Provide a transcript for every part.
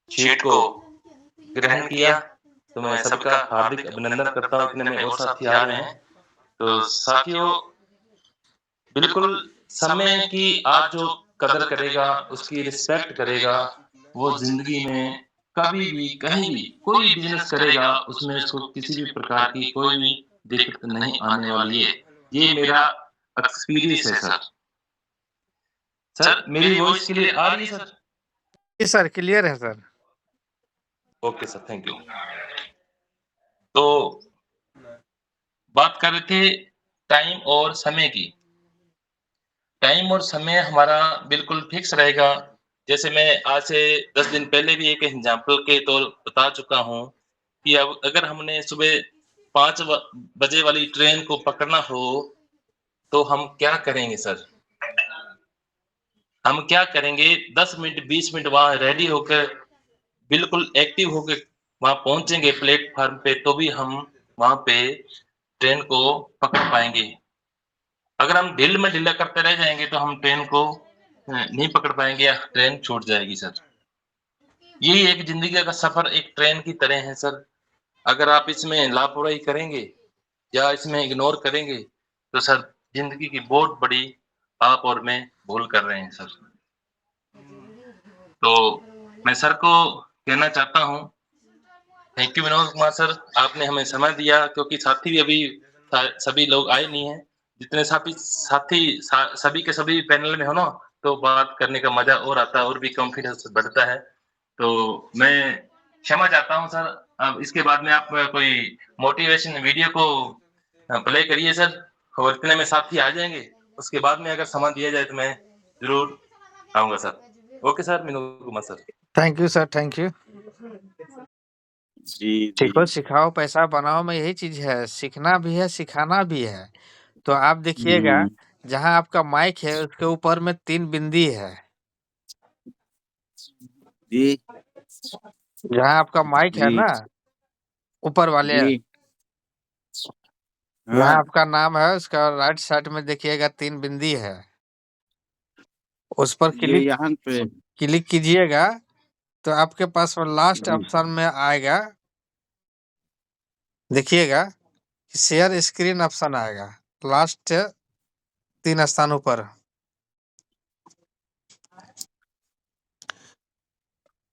Sheet को ग्रहण किया, तो मैं सबका हार्दिक अभिनंदन करता हूँ, इतने में और साथी आ रहे हैं। तो साथियों, बिल्कुल समय की आज जो कदर करेगा, उसकी रिस्पेक्ट करेगा, वो ज़िंदगी में कभी भी, कहीं भी, कोई बिज़नेस करेगा, उसमें उसको किसी भी प्रकार की कोई भी दिक्कत नहीं आने वाली है। ये मेरा एक्सपीरियंस है सर। सर, मेरी वॉइस क्लियर आ रही है सर? जी सर, क्लियर है sir. Okay sir, thank you. तो बात कर रहे थे टाइम और समय की। टाइम और समय हमारा बिल्कुल फिक्स रहेगा। जैसे मैं आज से 10 दिन पहले भी एक एग्ज़ाम्पल के तौर बता चुका हूँ कि अब अगर हमने सुबह 5 बजे वाली ट्रेन को पकड़ना हो, तो हम क्या करेंगे सर? हम क्या करेंगे 10 मिनट 20 मिनट वहाँ रेडी होकर बिल्कुल एक्टिव होके वहाँ पहुँचेंगे प्लेटफ़ॉर्म पे, तो भी हम वहाँ पे ट्रेन को पकड़ पाएँगे। अगर हम ढील में ढीला करते रह जाएँगे तो हम ट्रेन को नहीं पकड़ पाएँगे या ट्रेन छूट जाएगी सर। यही एक ज़िंदगी का सफ़र एक ट्रेन की तरह है सर। अगर आप इसमें लापरवाही करेंगे या इसमें इग्नोर करेंगे, तो सर ज़िंदगी की बहुत बड़ी आप और मैं भूल कर रहे हैं सर। तो मैं सर को कहना चाहता हूँ, thank you Vinod Kumar sir, आपने हमें समय दिया क्योंकि साथी भी अभी सभी लोग आए नहीं हैं। जितने साथी सभी के सभी पैनल में हो ना, तो बात करने का मज़ा और आता है और भी कॉन्फिडेंस बढ़ता है। तो मैं क्षमा चाहता हूँ सर। अब इसके बाद में आप कोई मोटिवेशन वीडियो को प्ले करिए सर, और इतने में साथी आ जाएँगे। उसके बाद में अगर समय दिया जाए तो मैं ज़रूर आऊँगा sir. Okay sir, Vinod Kumar sir. Thank you sir, thank you. जी, सीखो, जी। सिखाओ, पैसा बनाओ में यही चीज़ है, सीखना भी है, सिखाना भी है। तो आप देखिएगा, हुँ। जहाँ आपका माइक है उसके ऊपर में 3 बिंदी है। जी, जहाँ आपका माइक है जी, ना, ऊपर वाले, जी। जहाँ हाँ, आपका नाम है उसका राइट साइड में देखिएगा 3 बिंदी है। उस पर ये क्लिक यहाँ पे क्लिक कीजिएगा, तो आपके पास वो लास्ट जी, ऑप्शन में आएगा, देखिएगा, शेयर स्क्रीन ऑप्शन आएगा, लास्ट 3 स्थान ऊपर।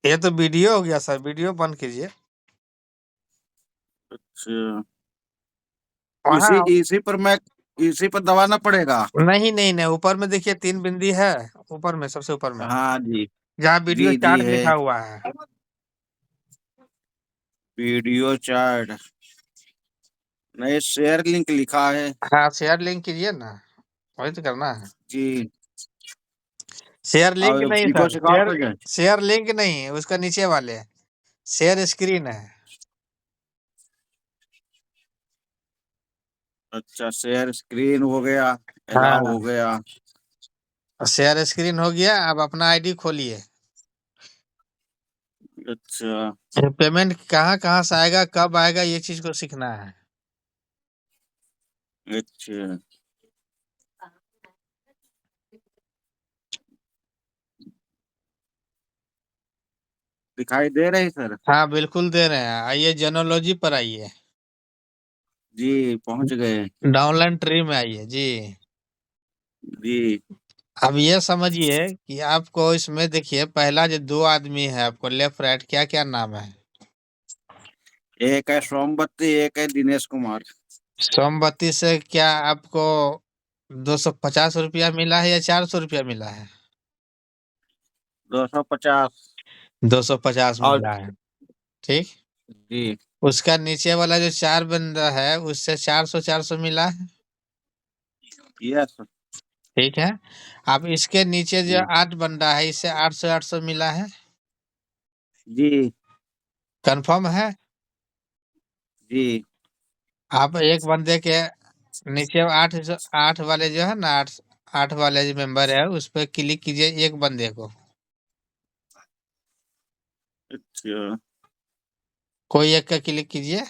ये तो वीडियो हो गया सर, वीडियो बंद कीजिए। अच्छा। वहाँ इसी पर दबाना पड़ेगा? नहीं, नहीं, नहीं, ऊपर में देखिए 3 बिंदी है, ऊपर में, सबसे ऊपर में, हाँ जी। जहाँ वीडियो जी, जी चार्ट है। लिखा हुआ है। Video chart. नहीं, शेयर लिंक लिखा है। हाँ, शेयर लिंक कीजिए ना, वही तो करना है। जी। शेयर लिंक और नहीं सीखो सर, सिखाओ शेयर पे जाए। शेयर लिंक नहीं, उसका नीचे वाले, शेयर स्क्रीन है। अच्छा, शेयर स्क्रीन हो गया, अलाउ हाँ, हो गया। शेयर स्क्रीन हो गया, अब अपना आईडी खोलिए। अच्छा, पेमेंट कहाँ-कहाँ से आएगा, कब आएगा, ये चीज़ को सीखना है। अच्छा। दिखाई दे रही सर? हाँ, बिल्कुल दे रहे हैं। आइए जेनोलॉजी पर आइए। जी, पहुँच गए। डाउनलाइन ट्री में आइए, जी। जी, अब ये समझिए कि आपको इसमें देखिए, पहला जो 2 आदमी है आपको लेफ्ट राइट, क्या-क्या नाम है? एक है सोमवती, एक है दिनेश कुमार। सोमवती से क्या आपको ₹250 मिला है या ₹400 मिला है? 250। 250 और मिला है, ठीक? जी, उसका नीचे वाला जो 4 बंदा है, उससे 400-400 मिला है, यस। ठीक है? अब इसके नीचे जो जी, 8 बंदा है, इससे 800-800 मिला है, जी, कन्फर्म है? जी, आप एक बंदे के नीचे 8 वाले जो है ना, 8 वाले जो मेंबर है, उस पे क्लिक कीजिए एक बंदे को, अच्छा। कोई एक का क्लिक कीजिए।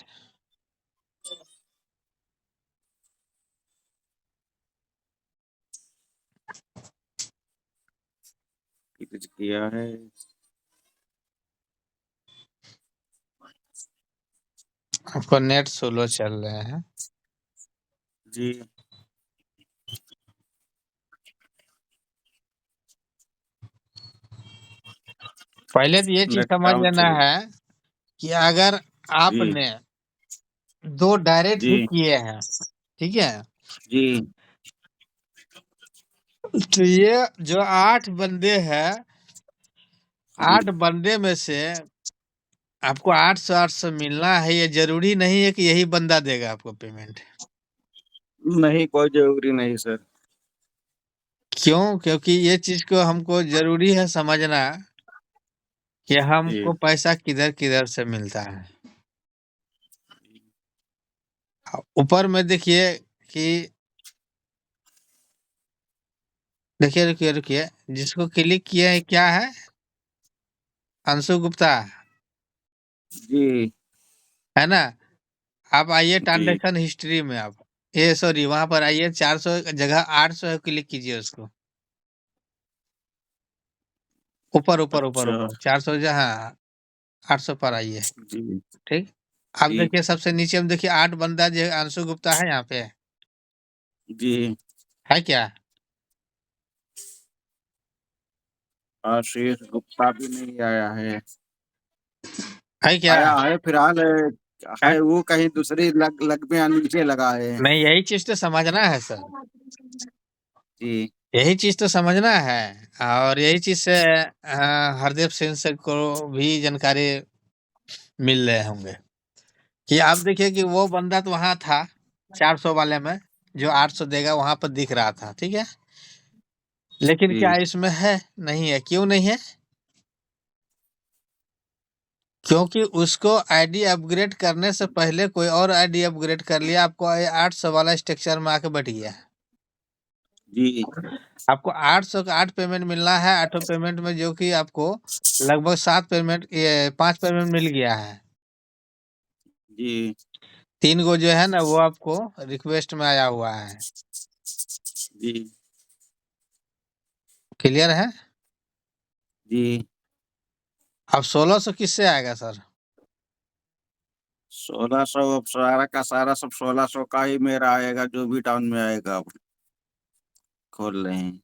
कुछ किया है। आपको नेट स्लो चल रहे हैं। जी पहले तो ये चीज नेट समझ डाउन लेना चल। है कि अगर जी आपने 2 डायरेक्ट जी ही किए हैं, ठीक है, जी तो ये जो 8 बंदे हैं, जी 8 बंदे में से आपको 800 मिलना है, ये जरूरी नहीं है कि यही बंदा देगा आपको पेमेंट। नहीं, कोई जरूरी नहीं सर। क्यों? क्योंकि ये चीज को हमको जरूरी है समझना कि जी हमको पैसा किधर किधर से मिलता है। ऊपर में देखिए कि देखिए, रुकिए रुकिए, जिसको क्लिक किया है क्या है? अंशु गुप्ता, जी है ना? आप आइए जी ट्रांजैक्शन हिस्ट्री में, आप ये सॉरी वहां पर आइए, 400 जगह 800 है, क्लिक कीजिए उसको। ऊपर ऊपर ऊपर अच्छा। ऊपर 400 जहाँ 800 पर आइए। जी ठीक। आप जी देखिए सबसे नीचे में देखिए 8 बंदा जो है, अंशु गुप्ता है यहाँ पे, जी है क्या? आशीष गुप्ता भी नहीं आया है। है क्या? आया है फिलहाल है? है वो कहीं दूसरी लग में नीचे लगा है। नहीं, यही चीज तो समझना है सर, जी यही चीज तो समझना है। और यही चीज से हरदेव सिंह से को भी जानकारी मिल रहे होंगे कि आप देखिए कि वो बंदा तो वहां था 400 वाले में, जो 800 देगा वहां पर दिख रहा था, ठीक है, लेकिन क्या जी इसमें है? नहीं है। क्यों नहीं है? क्योंकि उसको आईडी अपग्रेड करने से पहले कोई और आईडी अपग्रेड कर लिया, आपको ये 800 वाला स्ट्रक्चर में आके बैठ गया। जी आपको 800 का 8 पेमेंट मिलना है, 8 पेमेंट में जो कि आपको लगभग 7 पेमेंट, ये 5 पेमेंट मिल गया है। जी 3 गो जो है ना वो आपको रिक्वेस्ट में आया हुआ है। जी क्लियर है? जी अब 1600 किससे आएगा सर? 1600 अब सारा का सारा सब 1600 का ही मेरा आएगा, जो भी टाउन में आएगा अब खोल रहे हैं।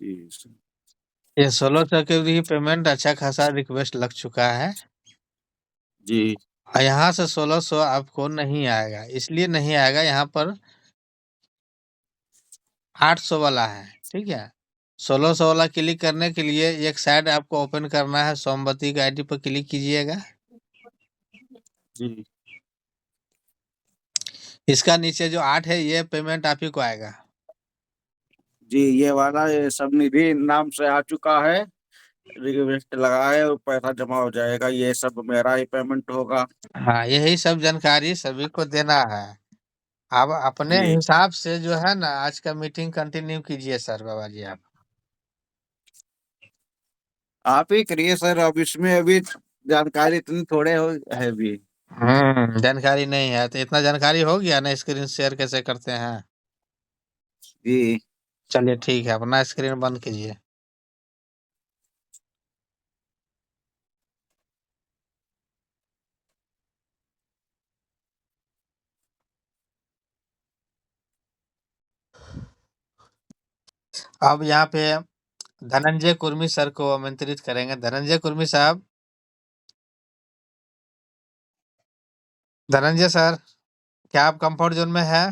जी सर। ये 1600 के भी पेमेंट अच्छा खासा रिक्वेस्ट लग चुका है, जी और यहाँ से 1600 आपको नहीं आएगा। इसलिए नहीं आएगा, यहाँ पर 800 वाला है, ठीक है। 1600 वाला क्लिक करने के लिए एक साइड आपको ओपन करना है, सोमवती का आईडी पर क्लिक कीजिएगा। जी इसका नीचे जो 8 है ये पेमेंट आप ही को आएगा। जी ये वाला ये सब निधि नाम से आ चुका है। रिक्वेस्ट लगा है और पैसा जमा हो जाएगा, ये सब मेरा ही पेमेंट होगा। हाँ, यही सब जानकारी सभी को देना है। आप अपने जी हिसाब से जो है ना आज का मीटिंग कंटिन्यू कीजिए सर, बाबा जी आप। आप ही करिए सर, अब इसमें अभी जानकारी इतनी थोड़े हो है अभी। जानकारी नहीं है तो इतना जानकारी हो गया ना, स्क्रीन शेयर कैसे करते हैं। जी चलिए ठीक है, अपना स्क्रीन बंद कीजिए। अब यहाँ पे धनंजय कुर्मी सर को आमंत्रित करेंगे। धनंजय कुर्मी साहब, धनंजय सर, क्या आप कंफर्ट जोन में है?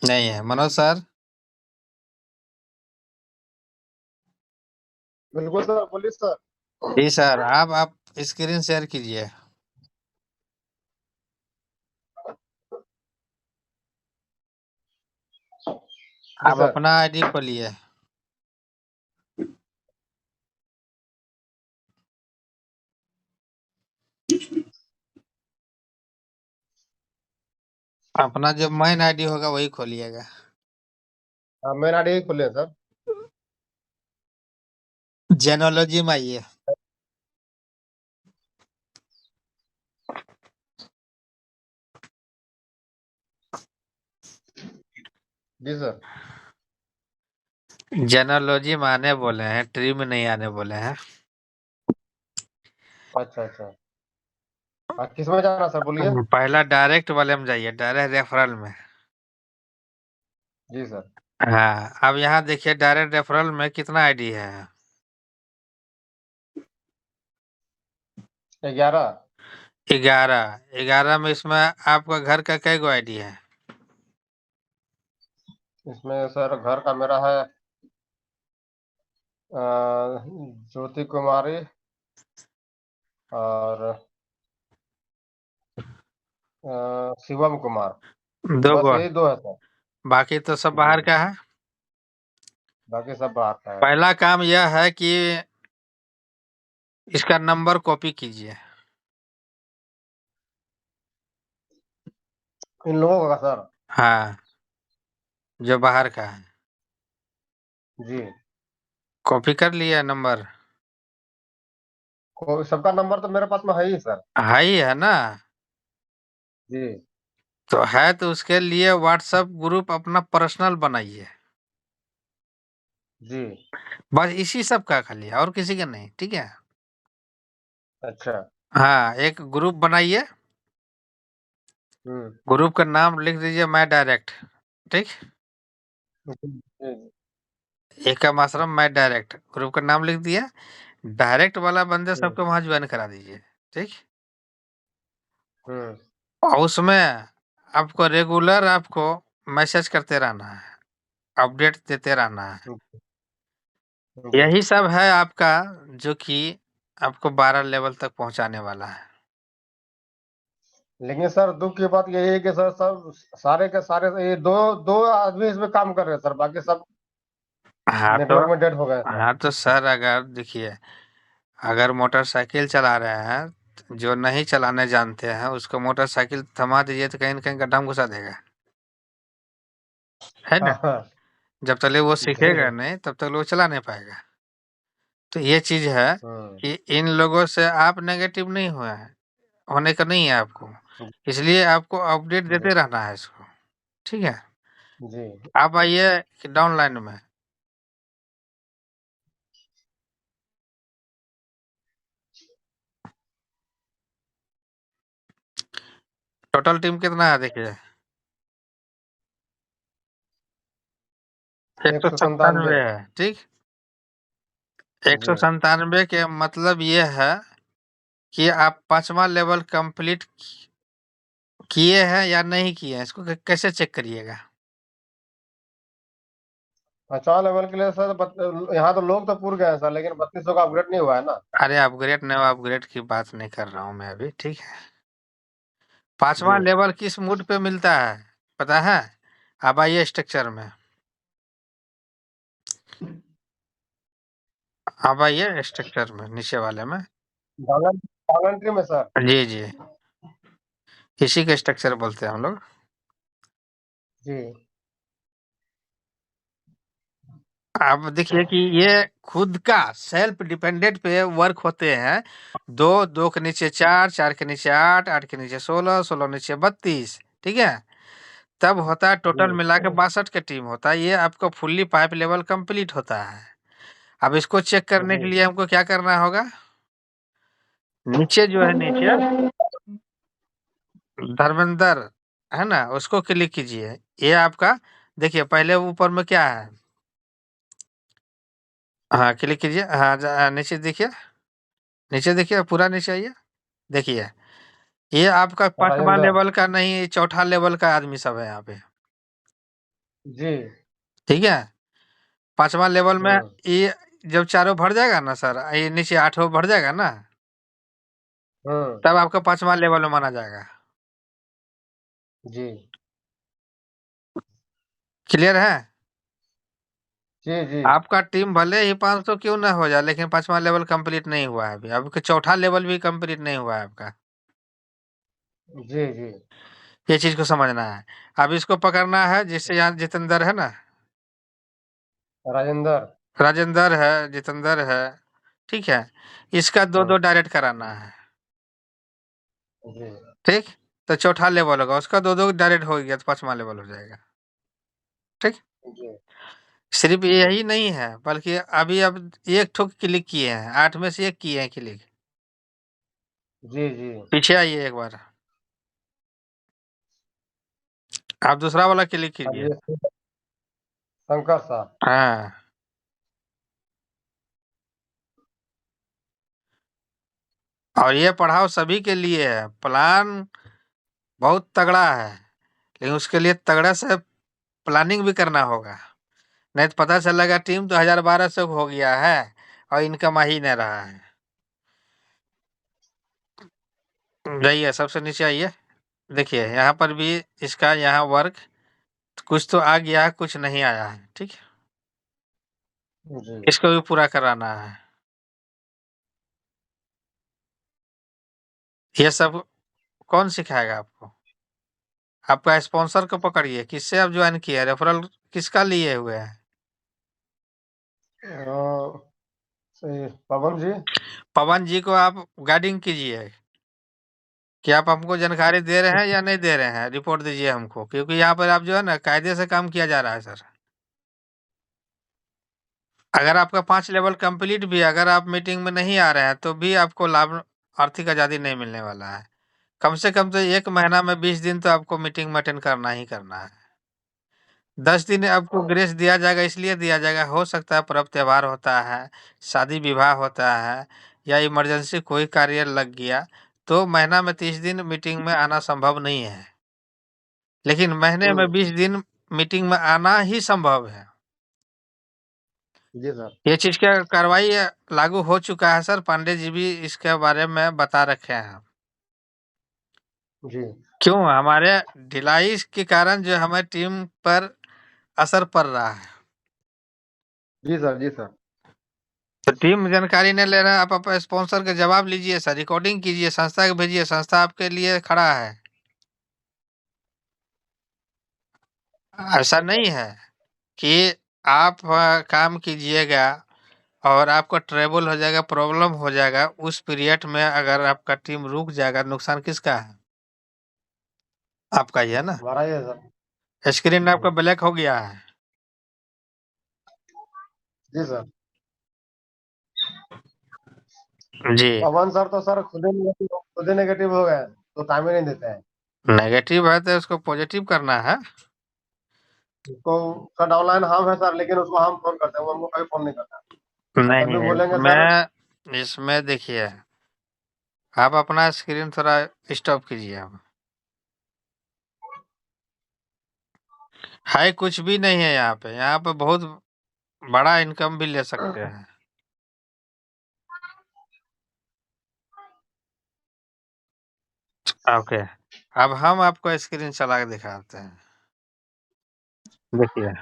नहीं है। मनोज सर? बिल्कुल सर, बोलिए सर। जी सर, आप स्क्रीन शेयर कीजिए। जी आप सर। अपना आईडी खोलिए। अपना जो मेन आईडी होगा वही खोलिएगा। हाँ, मेरा आईडी खुले हैं सर। जेनोलॉजी में आइए। जी सर। जेनोलॉजी में आने बोले हैं, ट्री में नहीं आने बोले हैं। अच्छा अच्छा। हाँ, किस में जाना सर बोलिए। पहला डायरेक्ट वाले में जाइए, डायरेक्ट रेफरल में। जी सर। हाँ, अब यहाँ देखिए डायरेक्ट रेफरल में कितना आईडी है? 11। 11। 11 में इसमें आपका घर का कई गो आईडी है? इसमें सर घर का मेरा है ज्योति कुमारी और शिवम कुमार। 2 बस गो, यही 2 है सर। बाकी तो सब बाहर जी, का है। बाकी सब बाहर का है। पहला काम यह है कि इसका नंबर कॉपी कीजिए। इन लोगों का सर। हाँ, जो बाहर का है। जी। कॉपी कर लिया नंबर? सबका नंबर तो मेरे पास में है ही सर। है ही है ना? जी तो है तो उसके लिए व्हाट्सएप ग्रुप अपना पर्सनल बनाइए। जी। बस इसी सब का खाली, और किसी का नहीं, ठीक है? अच्छा। हाँ, एक ग्रुप बनाइए। हम्म। ग्रुप का नाम लिख दीजिए मैं डायरेक्ट, ठीक? जी। एकम आश्रम मैं डायरेक्ट, ग्रुप का नाम लिख दिया। डायरेक्ट वाला बंदे हम्म। सबको वहां ज्वाइन करा दीजिए, ठीक? हम्म। और उसमें आपको रेगुलर आपको मैसेज करते रहना है, अपडेट देते रहना है। जी। यही सब है आपका, जो कि आपको 12 लेवल तक पहुंचाने वाला है। लेकिन सर दुख की बात यही है कि सर सब सारे के सारे ये दो दो आदमी इसमें काम कर रहे हैं सर, बाकी सब हाँ तो नेटवर्क में डेड हो गए हैं सर। हाँ तो सर, अगर देखिए, अगर मोटरसाइकिल चला रहे हैं, तो जो नहीं चलाने जानते हैं उसको मोटरसाइकिल थमा दीजिए तो कहीं न कहीं गड्ढा में घुसा देगा, है ना? हाँ हाँ। जब तक ले वो सीखेगा जी। नहीं तब तक वो चला नहीं पाएगा। तो ये चीज़ है हम्म। कि इन लोगों से आप नेगेटिव नहीं हुए हैं, होने का नहीं है आपको। इसलिए आपको अपडेट जी देते रहना है इसको, ठीक है? जी। आप आइए डाउनलाइन में। टोटल टीम कितना है देखिए? 197। 197 है, ठीक? जी 197 के मतलब ये है कि आप 5वां लेवल कंप्लीट किए हैं या नहीं किए हैं, इसको कैसे चेक करिएगा? 50 लेवल के लिए सर यहाँ तो लोग तो पूर गए हैं सर, लेकिन 3200 का अपग्रेड नहीं हुआ है ना। अरे अपग्रेड न अपग्रेड की बात नहीं कर रहा हूँ मैं अभी, ठीक है? जी 5वां लेवल किस मूड पे मिलता है पता है? आप आइए स्ट्रक्चर में, आप आइए स्ट्रक्चर में, नीचे वाले में। वॉलंट्री में सर। जी जी, इसी का स्ट्रक्चर बोलते हैं हम लोग। जी आप देखिए कि ये खुद का सेल्फ डिपेंडेंट पे वर्क होते हैं। 2 के नीचे 4, 4 के नीचे 8, 8 के नीचे 16, 16 नीचे 32, ठीक है? तब होता है टोटल जी। मिला के 62 का टीम होता है। ये आपका फुल्ली पाइप लेवल कंप्लीट होता है। अब इसको चेक करने जी के लिए हमको क्या करना होगा? नीचे जो है, नीचे धर्मेंद्र है ना, उसको क्लिक कीजिए। ये आपका देखिए, पहले ऊपर में क्या है? हाँ, क्लिक कीजिए। हाँ, नीचे देखिए, नीचे देखिए, पूरा नीचे आइए। देखिए, ये आपका 5वां राजेंद्र। लेवल का नहीं, 4था लेवल का आदमी सब है यहाँ पे, जी। ठीक है? 5वां लेवल में हम्म। ये जब चारों भर जाएगा ना सर, ये नीचे 8वां भर जाएगा ना, हम्म। तब आपका 5वां लेवल में माना जाएगा। जी क्लियर है? जी। जी आपका टीम भले ही 500 क्यों ना हो जाए, लेकिन 5वां लेवल कंप्लीट नहीं हुआ है अभी। आपका 4था लेवल भी कंप्लीट नहीं हुआ है आपका। जी। जी ये चीज को समझना है। अब इसको पकड़ना है, जिससे यहाँ जितेंद्र है ना, राजेंद्र। राजेंद्र है, जितेंद्र है, ठीक है? इसका 2-2 डायरेक्ट कराना है, जी ठीक? तो 4था लेवल होगा, उसका 2-2 डायरेक्ट हो गया तो 5वां लेवल हो जाएगा। ठीक? जी सिर्फ यही नहीं है, बल्कि अभी अब एक ठोक क्लिक किए हैं, 8 में से 1 किए हैं क्लिक। जी जी पीछे आइए एक बार। आप दूसरा वाला क्लिक अब कीजिए। ये शंकर साहब हाँ। और ये पढ़ाओ सभी के लिए है। प्लान बहुत तगड़ा है, लेकिन उसके लिए तगड़ा से प्लानिंग भी करना होगा। नहीं तो पता चलेगा टीम तो 1000-1200 हो गया है और इनकम आ ही नहीं रहा है। जाइए सबसे नीचे आइए। देखिए यहाँ पर भी इसका यहाँ वर्क कुछ तो आ गया है, कुछ नहीं आया है। ठीक है, जी इसको भी पूरा कराना है। ये सब कौन सिखाएगा आपको? आपका स्पॉन्सर को पकड़िए, किससे आप ज्वाइन किए, रेफरल किसका लिए हुए हैं? पवन जी पवन जी को आप गाइडिंग कीजिए कि आप हमको जानकारी दे रहे हैं या नहीं दे रहे हैं, रिपोर्ट दीजिए हमको, क्योंकि यहाँ पर आप जो है ना कायदे से काम किया जा रहा है सर। अगर आपका 5 लेवल कंप्लीट भी, अगर आप मीटिंग में नहीं आ रहे हैं तो भी आपको लाभ, आर्थिक आज़ादी नहीं मिलने वाला है। कम से कम तो 1 महीना में 20 दिन तो आपको मीटिंग में अटेंड करना ही करना है। 10 दिन आपको ग्रेस दिया जाएगा, इसलिए दिया जाएगा, हो सकता है पर्व त्योहार होता है, शादी विवाह होता है या इमरजेंसी कोई कार्य लग गया, तो महीना में 30 दिन मीटिंग में आना संभव नहीं है। लेकिन महीने में 20 दिन मीटिंग में आना ही संभव है। जी सर ये चीज़ का कार्रवाई लागू हो चुका है सर, पांडे जी भी इसके बारे में बता रखे हैं। जी क्यों? हमारे ढिलाई के कारण जो हमारी टीम पर असर पड़ रहा है। जी सर जी सर तो टीम जानकारी नहीं ले रहा है, आप स्पॉन्सर का जवाब लीजिए सर, रिकॉर्डिंग कीजिए, संस्था को भेजिए, संस्था आपके लिए खड़ा है। ऐसा नहीं है कि आप काम कीजिएगा और आपका ट्रेवल हो जाएगा, प्रॉब्लम हो जाएगा, उस पीरियड में अगर आपका टीम रुक जाएगा, नुकसान किसका है? आपका ही है ना। हमारा ये सर स्क्रीन आपका ब्लैक हो गया है। जी सर जी, पवन सर तो सर खुद ही नेगेटिव हो गए तो टाइम ही नहीं देते हैं। नेगेटिव है तो उसको पॉजिटिव करना है। उसको उसका डाउनलाइन हम है सर, लेकिन उसको हम फोन करते हैं, वो हमको कभी फोन नहीं करता। नहीं तभी है बोलेंगे सर इसमें देखिए, आप अपना स्क्रीन थोड़ा स्टॉप कीजिए। आप है कुछ भी नहीं है यहाँ पे बहुत बड़ा इनकम भी ले सकते हैं। ओके, अब हम आपको स्क्रीन चला के दिखाते हैं। देखिए,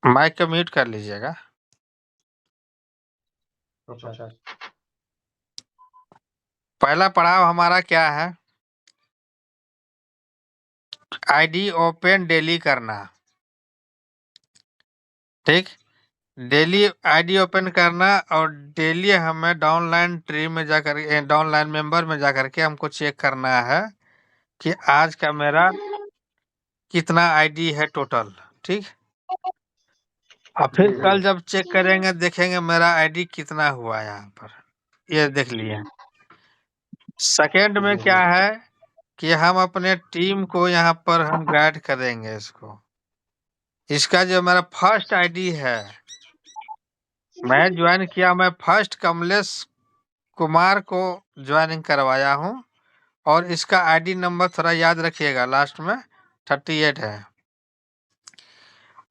माइक को म्यूट कर लीजिएगा। अच्छा पहला पड़ाव हमारा क्या है? आईडी ओपन डेली करना। ठीक, डेली आईडी ओपन करना और डेली हमें डाउनलाइन ट्री में जाकर, डाउनलाइन मेंबर में जाकर के हमको चेक करना है कि आज का मेरा कितना आईडी है टोटल। ठीक, और फिर जी कल जब चेक करेंगे देखेंगे मेरा आईडी कितना हुआ यहाँ पर, ये देख लिए। सेकंड में जी क्या है कि हम अपने टीम को यहाँ पर हम गाइड करेंगे इसको। इसका जो मेरा फर्स्ट आईडी है, मैं ज्वाइन किया, मैं फर्स्ट कमलेश कुमार को ज्वाइनिंग करवाया हूँ और इसका आईडी नंबर थोड़ा याद रखिएगा, लास्ट में 38 है।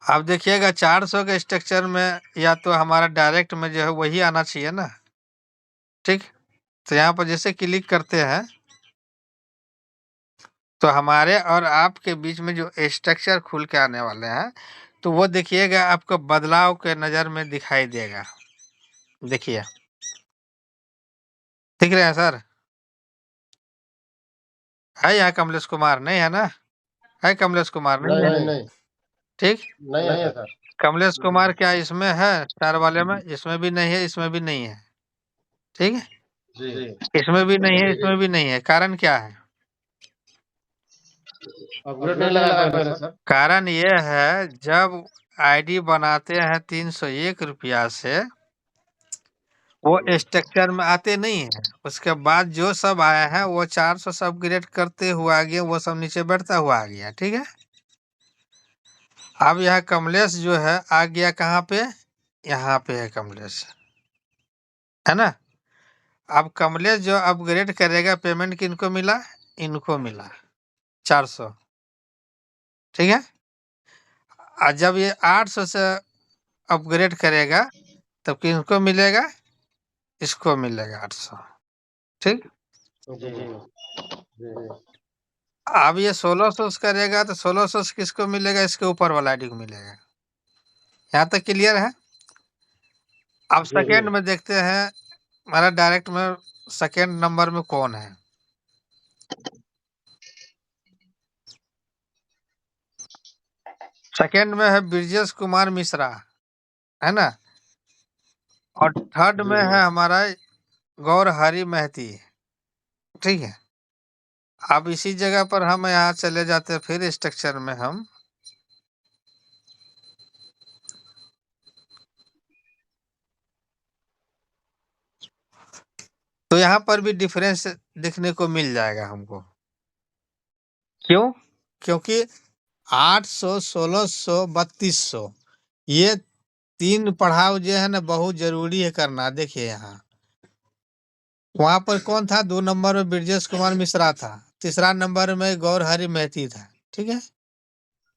अब देखिएगा 400 के स्ट्रक्चर में या तो हमारा डायरेक्ट में जो है वही आना चाहिए ना। ठीक, तो यहाँ पर जैसे क्लिक करते हैं तो हमारे और आपके बीच में जो स्ट्रक्चर खुल के आने वाले हैं, तो वो देखिएगा आपको बदलाव के नज़र में दिखाई देगा। देखिए, दिख रहे हैं सर? है यहाँ कमलेश कुमार? नहीं है ना? है कमलेश कुमार? नहीं है। नहीं ठीक, नहीं है सर। कमलेश कुमार क्या इसमें है स्टार वाले में? इसमें भी नहीं है, इसमें भी नहीं है। ठीक है, जी इसमें भी नहीं है, इसमें भी नहीं है। कारण क्या है? अपग्रेड नहीं लगाया पहले सर। कारण ये है, जब आईडी बनाते हैं 301 रुपया से, वो स्ट्रक्चर में आते नहीं है। उसके बाद जो सब आया है वो 400 से अपग्रेड करते हुआ आ गया, वो सब नीचे बढ़ता हुआ आ गया। ठीक है। अब यह कमलेश जो है आ गया कहाँ पे, यहाँ पे है कमलेश, है ना। अब कमलेश जो अपग्रेड करेगा, पेमेंट किनको मिला, इनको मिला 400। ठीक है। और जब ये 800 से अपग्रेड करेगा तब किनको मिलेगा, इसको मिलेगा 800। ठीक। जी जी। अब ये 1600 से करेगा तो 1600 से किसको मिलेगा, इसके ऊपर वाला आईडी को मिलेगा। यहाँ तक क्लियर है। अब जी, सेकेंड जी। में देखते हैं हमारा डायरेक्ट में सेकेंड नंबर में कौन है। सेकेंड में है ब्रिजेश कुमार मिश्रा, है ना। और थर्ड में है हमारा गौर हरि महती। ठीक है। अब इसी जगह पर हम यहाँ चले जाते हैं, फिर स्ट्रक्चर में हम तो यहाँ पर भी डिफरेंस देखने को मिल जाएगा हमको। क्यों? क्योंकि 800, 1600, 3200 ये 3 पढ़ाव जो है ना बहुत जरूरी है करना। देखिए यहाँ वहां पर कौन था, 2 नंबर में ब्रिजेश कुमार मिश्रा था, तीसरा नंबर में गौर हरि महती था। ठीक है।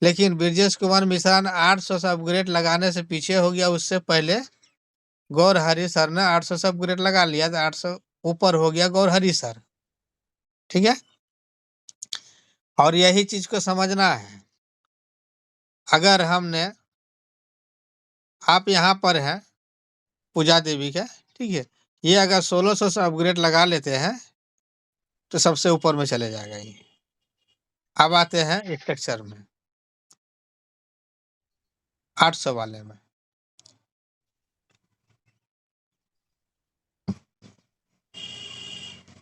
लेकिन ब्रिजेश कुमार मिश्रा ने 800 से अपग्रेड लगाने से पीछे हो गया। उससे पहले गौर हरि सर ने 800 से अपग्रेड लगा लिया, तो 800 ऊपर हो गया गौर हरि सर। ठीक है। और यही चीज को समझना है। अगर हमने, आप यहाँ पर हैं पूजा देवी के, ठीक है, ये अगर 1600 से अपग्रेड लगा लेते हैं तो सबसे ऊपर में चले जाएगा ये। अब आते हैं स्ट्रक्चर में 800 वाले में।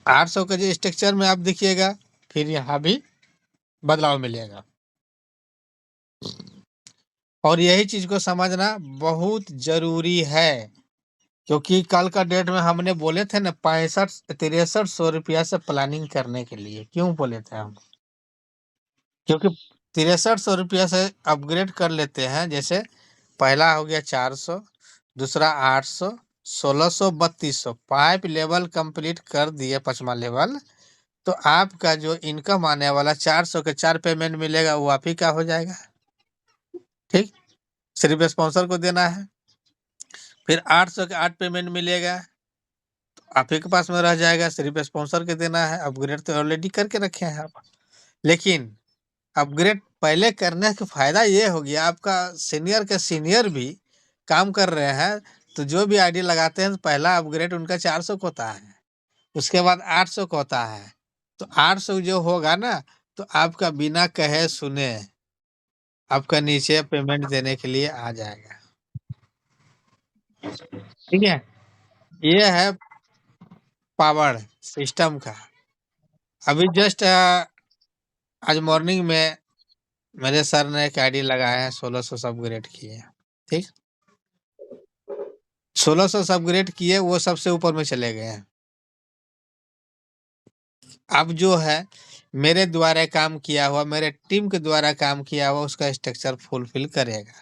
800 के जो स्ट्रक्चर में आप देखिएगा, फिर यहाँ भी बदलाव मिलेगा। और यही चीज को समझना बहुत जरूरी है, क्योंकि कल का डेट में हमने बोले थे ना 65-6300 रुपया से प्लानिंग करने के लिए। क्यों बोले थे हम? क्योंकि 6300 रुपया से अपग्रेड कर लेते हैं। जैसे पहला हो गया 400, दूसरा 800, 1600, 3200, 5 लेवल कंप्लीट कर दिए, 5वां लेवल, तो आपका जो इनकम आने वाला 400 के 4 पेमेंट मिलेगा, वो आप ही का हो जाएगा। ठीक। सिर्फ स्पॉन्सर को देना है। फिर 800 के 8 पेमेंट मिलेगा, तो आप ही के पास में रह जाएगा, सिर्फ स्पॉन्सर के देना है। अपग्रेड तो ऑलरेडी करके रखे हैं आप। लेकिन अपग्रेड पहले करने का फायदा ये हो गया, आपका सीनियर के सीनियर भी काम कर रहे हैं, तो जो भी आईडी लगाते हैं तो पहला अपग्रेड उनका 400 का होता है, उसके बाद 800 का होता है। तो 800 जो होगा ना, तो आपका बिना कहे सुने आपका नीचे पेमेंट देने के लिए आ जाएगा। ठीक है। ये है पावर सिस्टम का। अभी जस्ट आज मॉर्निंग में मेरे सर ने एक आईडी लगाया है, 1600 से अपग्रेड किए। ठीक। 1600 से अपग्रेड किए, वो सबसे ऊपर में चले गए हैं। अब जो है मेरे द्वारा काम किया हुआ, मेरे टीम के द्वारा काम किया हुआ, उसका स्ट्रक्चर फुलफिल करेगा।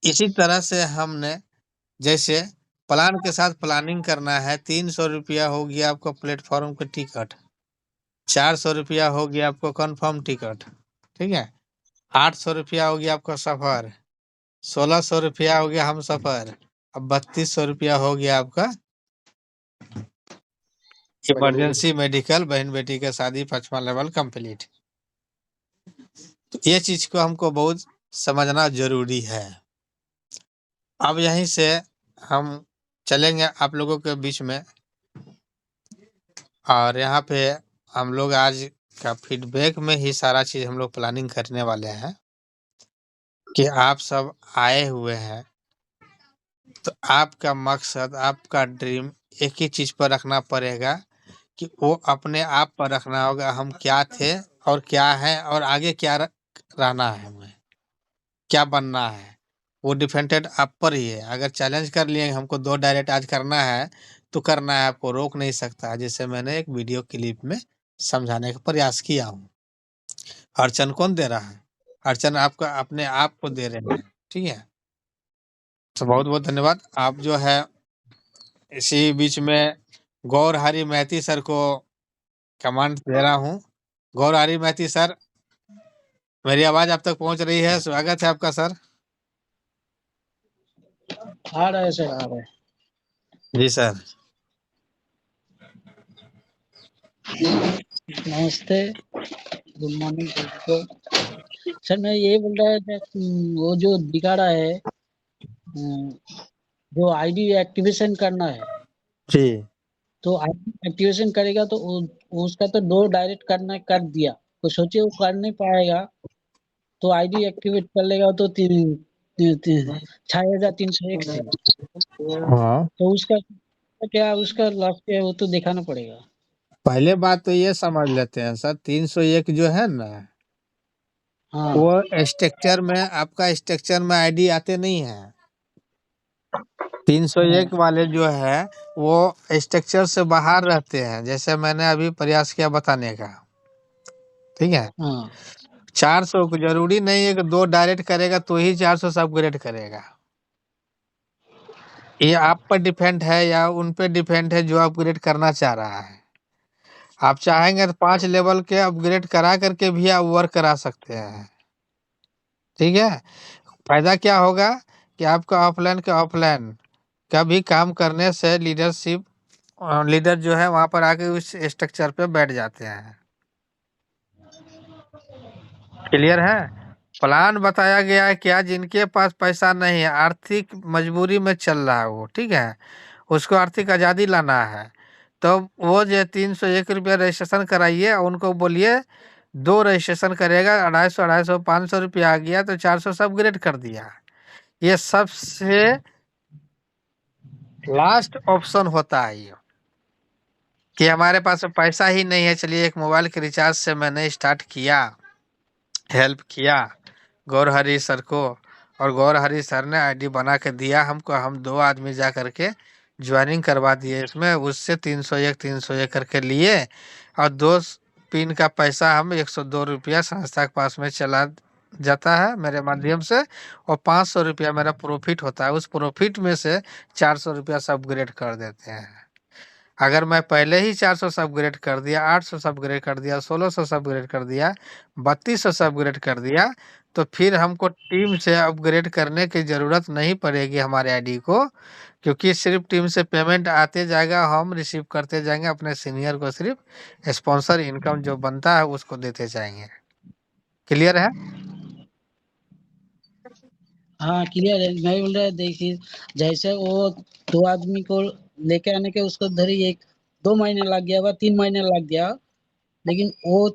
इसी तरह से हमने जैसे प्लान के साथ प्लानिंग करना है, 300 रुपया हो गया आपको प्लेटफॉर्म का टिकट, 400 रुपया हो गया आपको कंफर्म टिकट। ठीक है। 800 रुपया हो गया आपका सफर, 1600 रुपया हो गया हम सफर, अब 3200 रुपया हो गया आपका इमरजेंसी मेडिकल, बहन बेटी का शादी, 5वां लेवल कंप्लीट। तो ये चीज को हमको बहुत समझना जरूरी है। अब यहीं से हम चलेंगे आप लोगों के बीच में, और यहाँ पे हम लोग आज का फीडबैक में ही सारा चीज हम लोग प्लानिंग करने वाले हैं कि आप सब आए हुए हैं, तो आपका मकसद, आपका ड्रीम एक ही चीज पर रखना पड़ेगा कि वो अपने आप पर रखना होगा, हम क्या थे और क्या है और आगे क्या रहना है, हमें क्या बनना है, वो डिपेंडेंट आप पर ही है। अगर चैलेंज कर लिए हमको 2 डायरेक्ट आज करना है तो करना है, आपको रोक नहीं सकता है। जैसे मैंने एक वीडियो क्लिप में समझाने का प्रयास किया हूँ। अड़चन कौन दे रहा है? अड़चन आपका अपने आप को दे रहे हैं। ठीक है, तो बहुत बहुत धन्यवाद। आप जो है इसी बीच में गौर हरि महती सर को कमांड दे रहा हूँ। गौर हरि महती सर, मेरी आवाज आप तक पहुंच रही है? स्वागत है आपका सर। आ रहा है सर, आ रहा है। जी सर। नमस्ते, गुड मॉर्निंग सबको। सर मैं ये बोल रहा था वो जो दिखा रहा है जो आईडी एक्टिवेशन करना है, जी तो आईडी एक्टिवेशन करेगा तो उसका तो 2 डायरेक्ट करना कर दिया, तो सोचिए वो कर नहीं पाएगा, तो आईडी एक्टिवेट कर लेगा तो 6301 से, हाँ, तो उसका क्या, उसका लॉस क्या है वो तो दिखाना पड़ेगा। पहले बात तो ये समझ लेते हैं सर, 301 जो है ना, हाँ वो स्ट्रक्चर में, आपका स्ट्रक्चर में आईडी आते नहीं है। 301 हाँ वाले जो है वो स्ट्रक्चर से बाहर रहते हैं, जैसे मैंने अभी प्रयास किया बताने का। ठीक है, हाँ 400 को जरूरी नहीं है कि 2 डायरेक्ट करेगा तो ही 400 से अपग्रेड करेगा। ये आप पर डिपेंड है या उन पे डिपेंड है जो अपग्रेड करना चाह रहा है। आप चाहेंगे तो 5 लेवल के अपग्रेड करा करके भी आप वर्क करा सकते हैं। ठीक है, फायदा क्या होगा कि आपका ऑफलाइन के ऑफलाइन का भी काम करने से लीडरशिप, लीडर जो है वहां पर आके उस स्ट्रक्चर पे बैठ जाते हैं। क्लियर है? प्लान बताया गया है क्या, जिनके पास पैसा नहीं है, आर्थिक मजबूरी में चल रहा है वो, ठीक है, उसको आर्थिक आजादी लाना है, तो वो जो 301 रुपया रजिस्ट्रेशन कराइए और उनको बोलिए 2 रजिस्ट्रेशन करेगा, 250 500 रुपया आ गया तो 400 सब अपग्रेड कर दिया। ये सबसे लास्ट ऑप्शन होता है ये, कि हमारे पास पैसा ही नहीं है, चलिए एक मोबाइल के रिचार्ज से मैंने स्टार्ट किया, हेल्प किया गौरहरि सर को, और गौरहरि सर ने आईडी बना के दिया हमको, हम 2 आदमी जा करके ज्वाइनिंग करवा दिए इसमें, उससे 301 करके लिए, और 2 पिन का पैसा हम 102 रुपया संस्था के पास में चला जाता है मेरे माध्यम से, और 500 रुपया मेरा प्रॉफिट होता है। उस प्रॉफिट में से 400 रुपया से अपग्रेड कर देते हैं। अगर मैं पहले ही 400 से अपग्रेड कर दिया, 800 से अपग्रेड कर दिया, 1600 से अपग्रेड कर दिया, 3200 से अपग्रेड कर दिया, तो फिर हमको टीम से अपग्रेड करने की ज़रूरत नहीं पड़ेगी हमारे आईडी को, क्योंकि सिर्फ टीम से पेमेंट आते जाएगा, हम रिसीव करते जाएंगे, अपने सीनियर को सिर्फ स्पॉन्सर इनकम जो बनता है उसको देते जाएंगे। क्लियर है? हाँ क्लियर है। मैं बोल रहा देखिए, जैसे वो 2 आदमी को लेके आने के उसको धरी 1-2 महीने लग गया, 3 महीने लग गया, लेकिन वो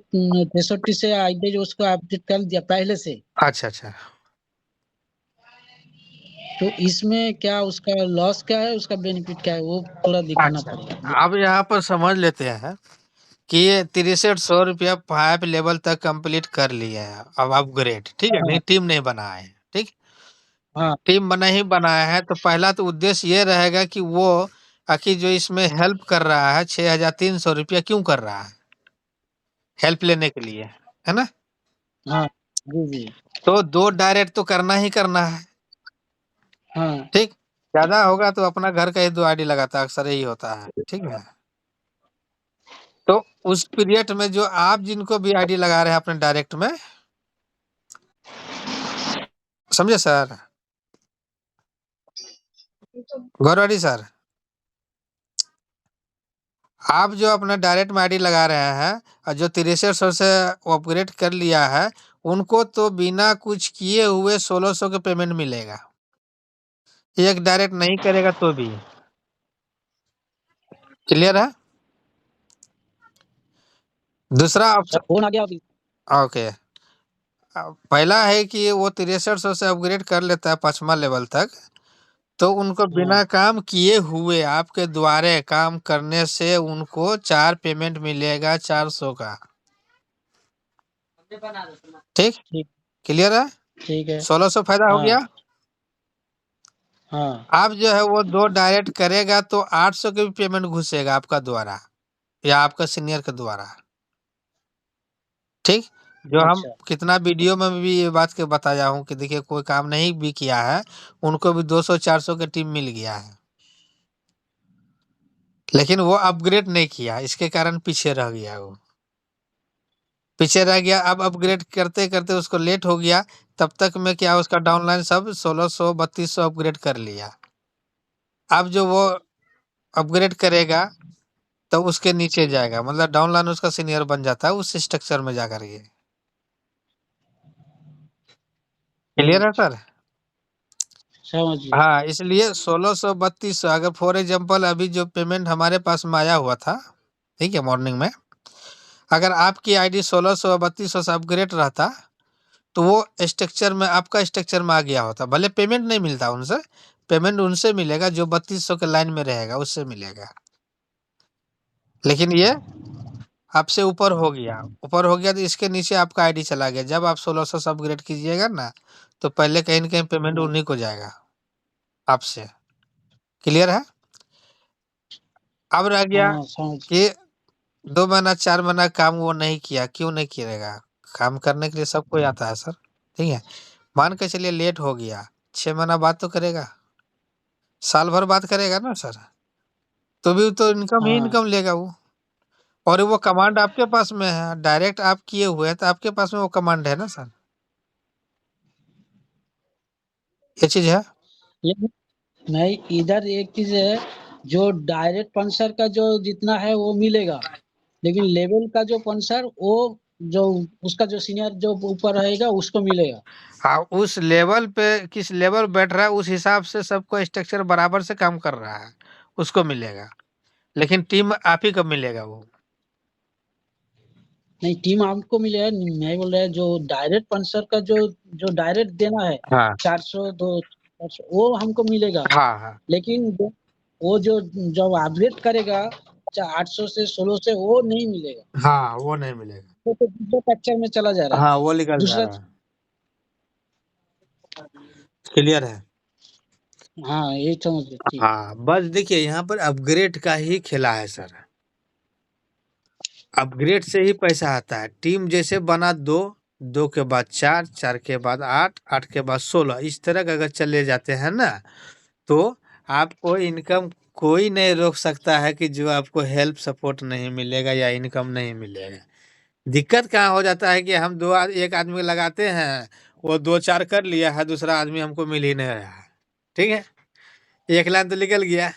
63 से आईडी जो उसको अपडेट कर दिया पहले से, अच्छा अच्छा, तो इसमें क्या उसका लॉस क्या है, उसका बेनिफिट क्या है, वो थोड़ा दिखाना अच्छा, पड़ेगा। अब यहाँ पर समझ लेते हैं कि ये 6300 रुपया 5 लेवल तक कंप्लीट कर लिए हैं, अब अपग्रेड, ठीक है, नहीं हाँ टीम नहीं बना है, ठीक, हाँ टीम बना ही बनाया है, तो पहला तो उद्देश्य ये रहेगा कि वो आखिर जो इसमें हेल्प कर रहा है 6300 रुपया क्यों कर रहा है, हेल्प लेने के लिए, है ना? हाँ जी जी तो 2 डायरेक्ट तो करना ही करना है, हाँ ठीक, ज्यादा होगा तो अपना घर का ही 2 आईडी लगाता है, अक्सर यही होता है, ठीक है। तो उस पीरियड में जो आप जिनको भी आईडी लगा रहे हैं अपने डायरेक्ट में, समझे सर, गौरवाड़ी सर, आप जो अपना डायरेक्ट में आईडी लगा रहे हैं और जो 6300 से अपग्रेड कर लिया है, उनको तो बिना कुछ किए हुए 1600 के पेमेंट मिलेगा, एक डायरेक्ट नहीं करेगा तो भी। क्लियर है? दूसरा सर, ऑप्शन, फोन आ गया अभी। ओके, पहला है कि वो 6300 से अपग्रेड कर लेता है 5वां लेवल तक, तो उनको बिना हाँ काम किए हुए आपके द्वारे काम करने से उनको 4 पेमेंट मिलेगा 400 का। ठीक, ठीक क्लियर है? ठीक है 1600 फायदा हो हाँ गया। हाँ आप जो है वो 2 डायरेक्ट करेगा तो 800 के भी पेमेंट घुसेगा आपका द्वारा या आपका सीनियर के द्वारा। ठीक, जो हम अच्छा कितना वीडियो में भी ये बात के बताया हूँ कि देखिए कोई काम नहीं भी किया है, उनको भी 200-400 का टीम मिल गया है। लेकिन वो अपग्रेड नहीं किया, इसके कारण पीछे रह गया वो। पीछे रह गया, अब अपग्रेड करते-करते उसको लेट हो गया, तब तक में क्या उसका डाउनलाइन सब 1600, 3200 अपग्रेड कर लिया। अब जो वो अपग्रेड करेगा, तो उसके नीचे जाएगा, मतलब डाउनलाइन उसका सीनियर बन जाता है उस स्ट्रक्चर में जाकर के। क्लियर है अच्छा सर? समझ गया हाँ, इसलिए 1600, 3200 अगर फॉर एग्जांपल अभी जो पेमेंट हमारे पास में आया हुआ था, ठीक है, मॉर्निंग में, अगर आपकी आईडी 1600 3200 से अपग्रेड रहता, तो वो स्ट्रक्चर में आपका स्ट्रक्चर में आ गया होता। भले पेमेंट नहीं मिलता उनसे, पेमेंट उनसे मिलेगा जो 3200 के लाइन में रहेगा, उससे मिलेगा। लेकिन ये आपसे ऊपर हो गया तो इसके नीचे आपका आईडी चला गया। जब आप 1600 से अपग्रेड कीजिएगा ना, तो पहले कहीं न कहीं पेमेंट हाँ उन्हीं को जाएगा, आपसे। क्लियर है? अब रह गया हाँ समझ कि 2 महीना 4 महीना काम वो नहीं किया, क्यों नहीं करेगा? काम करने के लिए सब कोई आता है सर, ठीक है? मान के चलिए लेट हो गया, 6 महीना बाद तो करेगा, साल भर बाद करेगा ना सर, तो भी तो इनकम ही हाँ इनकम लेगा वो। और वो कमांड आपके पास में है, डायरेक्ट आप किए हुए हैं, तो आपके पास में वो कमांड है ना सर, ये चीज़ है। लेकिन नहीं इधर एक चीज है जो डायरेक्ट पंचर का जो जितना है वो मिलेगा लेकिन लेवल का जो पंचर वो जो उसका जो सीनियर जो ऊपर रहेगा उसको मिलेगा हाँ, उस लेवल पे किस लेवल बैठ रहा है उस हिसाब से सबको स्ट्रक्चर बराबर से काम कर रहा है, उसको मिलेगा। लेकिन टीम आप ही को मिलेगा वो। नहीं टीम आपको मिलेगा मैं बोल रहा है जो डायरेक्ट पंचर का जो जो डायरेक्ट देना है हाँ, 400 400 वो हमको मिलेगा हाँ, हाँ। लेकिन वो जो जब अपडेट करेगा 800 से 16 से वो नहीं मिलेगा हाँ, वो नहीं मिलेगा। वो तो दूसरे पिक्चर में चला जा रहा है हाँ, वो निकल जा दूसरा रहा है। क्लियर है? हाँ यही समझ लो ठीक हाँ, बस देखिए यहाँ पर अपग्रेड का ही खेला है सर। अपग्रेड से ही पैसा आता है। टीम जैसे बना 2, 2 के बाद 4, 4 के बाद 8, 8 के बाद 16, इस तरह का अगर चले जाते हैं ना, तो आपको इनकम कोई नहीं रोक सकता है कि जो आपको हेल्प सपोर्ट नहीं मिलेगा या इनकम नहीं मिलेगा। दिक्कत कहाँ हो जाता है कि हम एक आदमी लगाते हैं, वो 2-4 कर लिया है, दूसरा आदमी हमको मिल ही नहीं रहा है। ठीक है? एक लाइन तो निकल गया,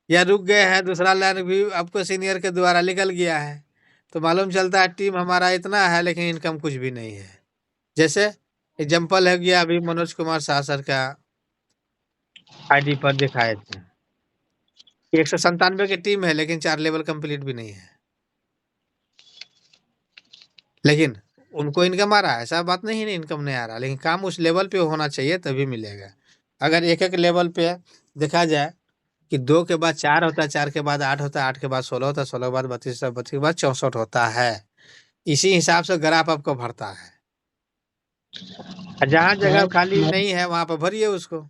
या रुक गए हैं, दूसरा लाइन भी आपको सीनियर के द्वारा निकल गया है। तो मालूम चलता है टीम हमारा इतना है लेकिन इनकम कुछ भी नहीं है। जैसे एग्जांपल है गया अभी मनोज कुमार शाह सर का आईडी पर दिखाए थे। 197 की टीम है लेकिन 4 लेवल कंप्लीट भी नहीं है। लेकिन उनको इनकम आ रहा है, ऐसा बात नहीं है इनकम नहीं आ रहा, लेकिन काम उस लेवल पे होना चाहिए तभी मिलेगा। अगर एक-एक लेवल पे देखा जाए कि 2 के बाद 4 होता है, 4 के बाद 8 होता है, 8 के बाद 16 होता है, 16 के बाद 32 होता है, 32 के बाद 64 होता है। इसी हिसाब से ग्राफ आपको भरता है। जहाँ जगह खाली मैं नहीं है वहाँ पे भरिए उसको।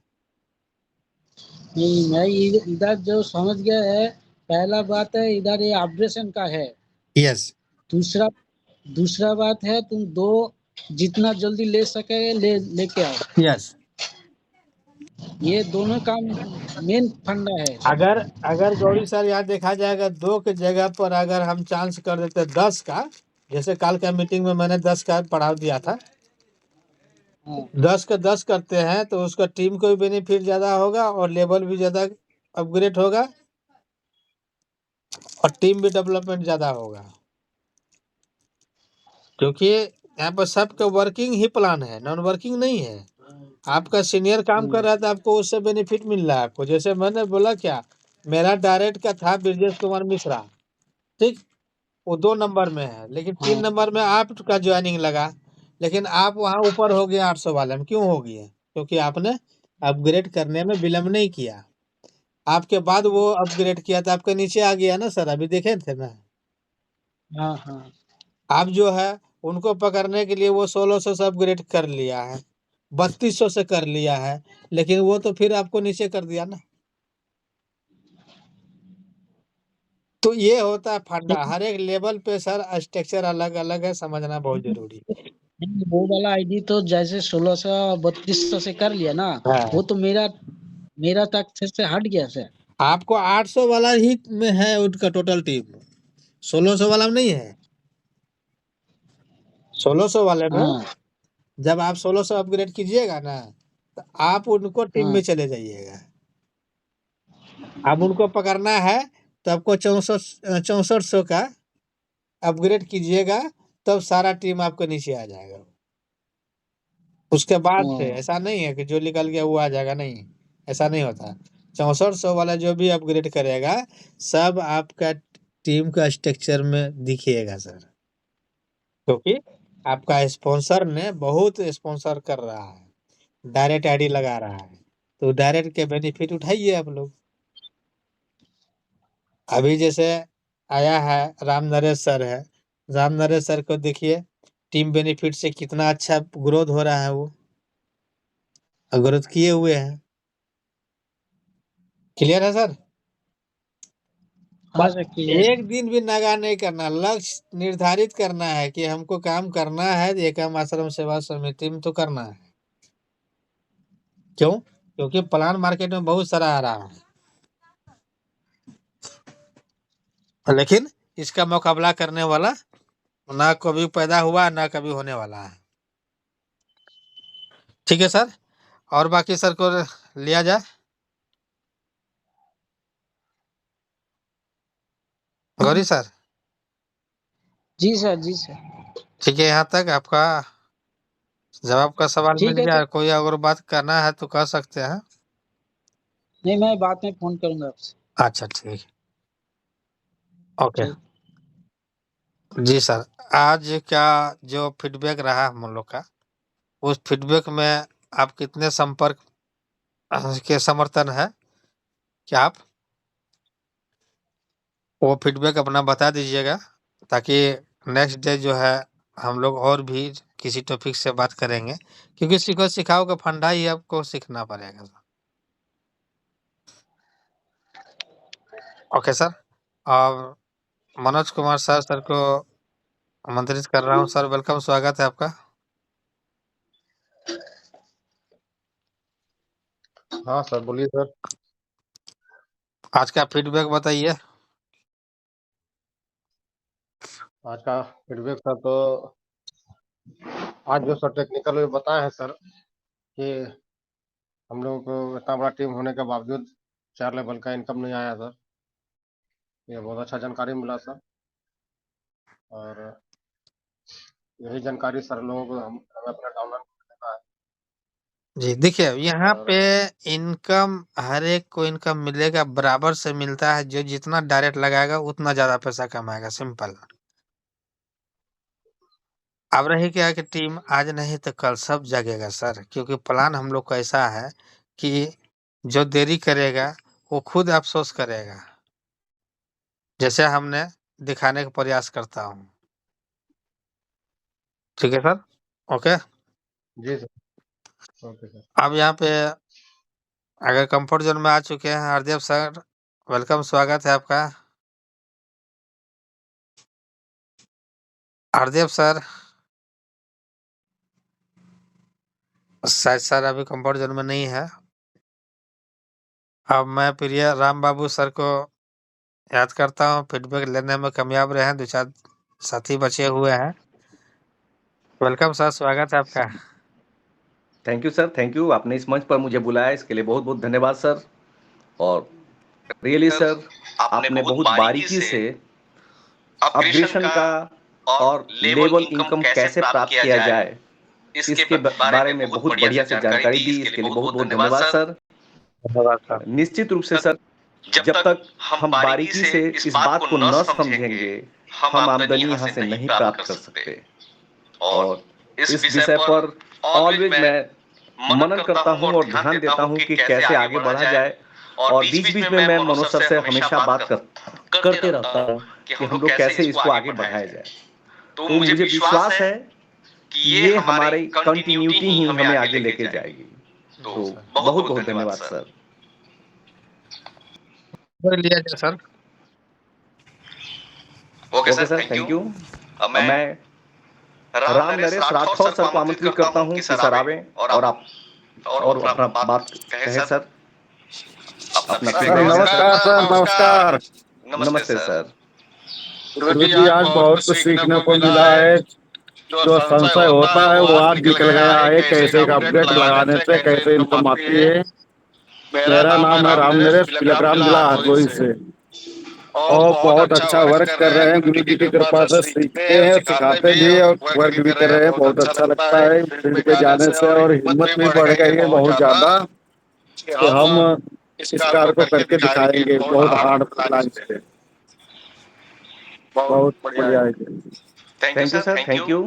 नहीं मैं इधर जो समझ गया है पहला बात है इधर ये ऑपरेशन का है यस, दूसरा दूसरा बात है तुम दो जितना जल्दी ले सके लेके आओ यस। ये दोनों काम मेन फंडा है अगर अगर गौरी सर यहाँ देखा जाएगा 2 के जगह पर अगर हम चांस कर देते 10 का, जैसे कल का मीटिंग में मैंने 10 का पढ़ाव दिया था, हाँ 10 का 10 करते हैं तो उसका टीम को भी बेनिफिट ज़्यादा होगा और लेवल भी ज़्यादा अपग्रेड होगा और टीम भी डेवलपमेंट ज़्यादा होगा। क्योंकि यहाँ पर सबका वर्किंग ही प्लान है, नॉन वर्किंग नहीं है। आपका सीनियर काम कर रहा है तो आपको उससे बेनिफिट मिल रहा है आपको। जैसे मैंने बोला क्या, मेरा डायरेक्ट का था ब्रजेश कुमार मिश्रा, ठीक? वो 2 नंबर में है, लेकिन 3 हाँ नंबर में आपका जॉइनिंग लगा, लेकिन आप वहाँ ऊपर हो गए 800 वाले में, क्यों हो गए? क्योंकि आपने अपग्रेड करने में विलम्ब नहीं किया। आपके बाद वो अपग्रेड किया तो आपके नीचे आ गया ना सर, अभी देखे थे ना। हाँ हाँ आप जो है उनको पकड़ने के लिए वो 1600 से अपग्रेड कर लिया है, 3200 से कर लिया है, लेकिन वो तो फिर आपको नीचे कर दिया ना। तो ये होता है फंडा, हर एक लेवल पे सर स्ट्रक्चर अलग अलग है, समझना बहुत जरूरी है। वो वाला आईडी तो जैसे 1600 3200 से कर लिया ना, हाँ। वो तो मेरा तक से हट गया सर। आपको 800 वाला ही में है उनका टोटल टीम, 1600 वाला में नहीं है। 1600 वाले में हाँ जब आप 1600 अपग्रेड कीजिएगा ना, तो आप उनको टीम हाँ में चले जाइएगा। अब उनको पकड़ना है तो आपको 6400 का अपग्रेड कीजिएगा, तब सारा टीम आपके नीचे आ जाएगा। उसके बाद से हाँ। ऐसा नहीं है कि जो निकल गया वो आ जाएगा, नहीं, ऐसा नहीं होता। 6400 वाला जो भी अपग्रेड करेगा सब आपका टीम का स्ट्रक्चर में दिखेगा सर, क्योंकि आपका स्पॉन्सर ने बहुत स्पॉन्सर कर रहा है, डायरेक्ट आईडी लगा रहा है, तो डायरेक्ट के बेनिफिट उठाइए आप लोग। अभी जैसे आया है राम नरेश सर है, राम नरेश सर को देखिए टीम बेनिफिट से कितना अच्छा ग्रोथ हो रहा है, वो ग्रोथ किए हुए हैं। क्लियर है सर। हाँ बस सर क्लियर। एक दिन भी नागा नहीं करना, लक्ष्य निर्धारित करना है कि हमको काम करना है, एकम आश्रम सेवा समिति में तो करना है। क्यों? क्योंकि प्लान मार्केट में बहुत सारा आ रहा है, लेकिन इसका मुकाबला करने वाला ना कभी पैदा हुआ ना कभी होने वाला है। ठीक है सर, और बाकी सर को लिया जाए। गौरी सर। जी सर जी सर। ठीक है, यहाँ तक आपका जवाब का सवाल मिल ठीक है गया। सर, कोई अगर बात करना है तो कर सकते हैं। नहीं मैं बाद में फोन करूंगा आपसे। अच्छा ठीक है, ओके। ठीक। जी सर, आज का जो फीडबैक रहा हम लोग का, उस फीडबैक में आप कितने संपर्क के समर्थन है, क्या आप वो फीडबैक अपना बता दीजिएगा, ताकि नेक्स्ट डे जो है हम लोग और भी किसी टॉपिक से बात करेंगे, क्योंकि सीखो सिखाओ का फंडा ही आपको सीखना पड़ेगा। ओके सर, और मनोज कुमार सर को आमंत्रित कर रहा हूँ। सर वेलकम, स्वागत है आपका। हाँ सर बोलिए सर। आज का फीडबैक बताइए। आज का फीडबैक सर, तो आज जो सर टेक्निकल में बताया है सर कि हम लोगों को इतना बड़ा टीम होने के बावजूद 4 लेवल का इनकम नहीं आया सर, ये बहुत अच्छा जानकारी मिला सर। और यही जानकारी सर लोगों को हमें अपना डाउनलोड करना है। जी देखिए, यहाँ और पे इनकम हर एक को इनकम मिलेगा, बराबर से मिलता है। जो जितना डायरेक्ट लगाएगा उतना ज्यादा पैसा कमाएगा, सिंपल। अब रही क्या कि टीम आज नहीं तो कल सब जगेगा सर, क्योंकि प्लान हम लोग का ऐसा है कि जो देरी करेगा वो खुद अफसोस करेगा, जैसे हमने दिखाने का प्रयास करता हूँ। ठीक है सर, ओके। जी सर, ओके सर। अब यहाँ पे अगर कंफर्ट जोन में आ चुके हैं हरदेव सर, वेलकम, स्वागत है आपका। हरदेव सर, शायद सर अभी कंफर्ट जोन में नहीं है। अब मैं प्रिय राम बाबू सर को याद करता हूँ, फीडबैक लेने में कामयाब रहे हैं, 2-4 साथी बचे हुए हैं। वेलकम सर, स्वागत है आपका। Thank you sir, thank you. आपने इस मंच पर मुझे बुलाया, इसके लिए बहुत बहुत धन्यवाद सर। और रियली सर, आपने बहुत बारीकी से अपग्रेशन का और लेवल इनकम कैसे प्राप्त किया जाए, इसके बारे में बहुत बढ़िया से जानकारी दी। इसके लिए बहुत बहुत धन्यवाद सर। धन्यवाद सर। निश्चित रूप से सर, जब तक हम बारीकी से इस बात को न समझेंगे, हम आमदनी यहाँ से नहीं प्राप्त कर सकते। और इस विषय पर ऑलवेज मैं मनन करता हूँ और ध्यान देता हूँ कि कैसे आगे बढ़ा जाए, और बीच-बीच में मैं मनोज सर से हमेशा बात करते रहता हूँ कि हम लोग कैसे इसको आगे बढ़ाया जाए। तो मुझे विश्वास है कि ये हमारी कंटिन्यूटी ही हमें आगे लेके जाएगी। तो बहुत-बहुत धन्यवाद सर। तो लिया जाए sir. Okay sir, thank you. मैं राम नरेश राठौर सर को आमंत्रित करता हूँ कि सर आवे और अपना बात कहे सर। अपना सर नमस्कार, सर नमस्कार। नमस्ते सर। गुरु जी आज बहुत कुछ सीखने को मिला है। जो संशय होता है वो आज निकल गया है, कैसे एक अपडेट लगाने से कैसे इनकम आती है। मेरा नाम है राम नरेश, पिलग्राम जिला हरदोई से, और बहुत अच्छा वर्क कर रहे हैं। गुरु जी की कृपा से सीखते हैं, सिखाते भी हैं और वर्क भी कर रहे हैं। बहुत अच्छा लगता है फील्ड पे जाने से, और हिम्मत भी बढ़ गई है बहुत ज्यादा कि हम इस कार्य को करके दिखाएंगे। बहुत हार्ड प्लान से, बहुत बढ़िया है। Thank you sir, thank you.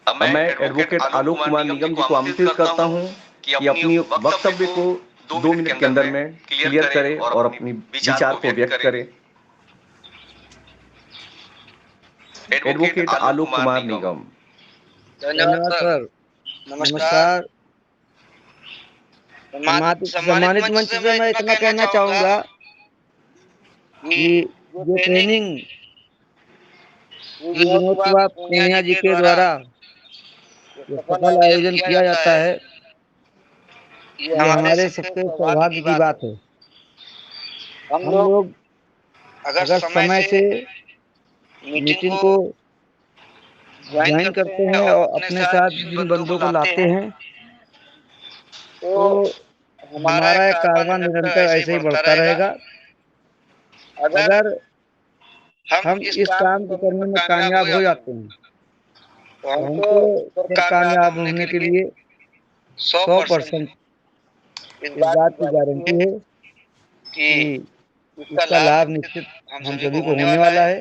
मैं एडवोकेट आलोक कुमार निगम जी को आमंत्रित करता हूँ कि अपनी वक्तव्य को 2 मिनट के अंदर में क्लियर करे और अपनी विचार को व्यक्त करे। एडवोकेट आलोक कुमार निगम। धन्यवाद सर। नमस्कार। सम्मानित मंच से मैं इतना कहना चाहूंगा कि जो ट्रेनिंग विनोद कुमार पूनिया जी के द्वारा जो सफल आयोजन किया जाता है, ये हमारे सबके सौभाग्य की बात है। हम लोग अगर समय से मीटिंग को ज्वाइन करते हैं और अपने साथ जिन बंदों को लाते हैं, तो हमारा ये कारवां निरंतर ऐसे ही बढ़ता रहेगा। अगर हम इस काम को करने में कामयाब हो जाते हैं तो हमको फिर कामयाब होने के लिए 100% इस बात की गारंटी है कि इसका लाभ निश्चित हम सभी को होने वाला है।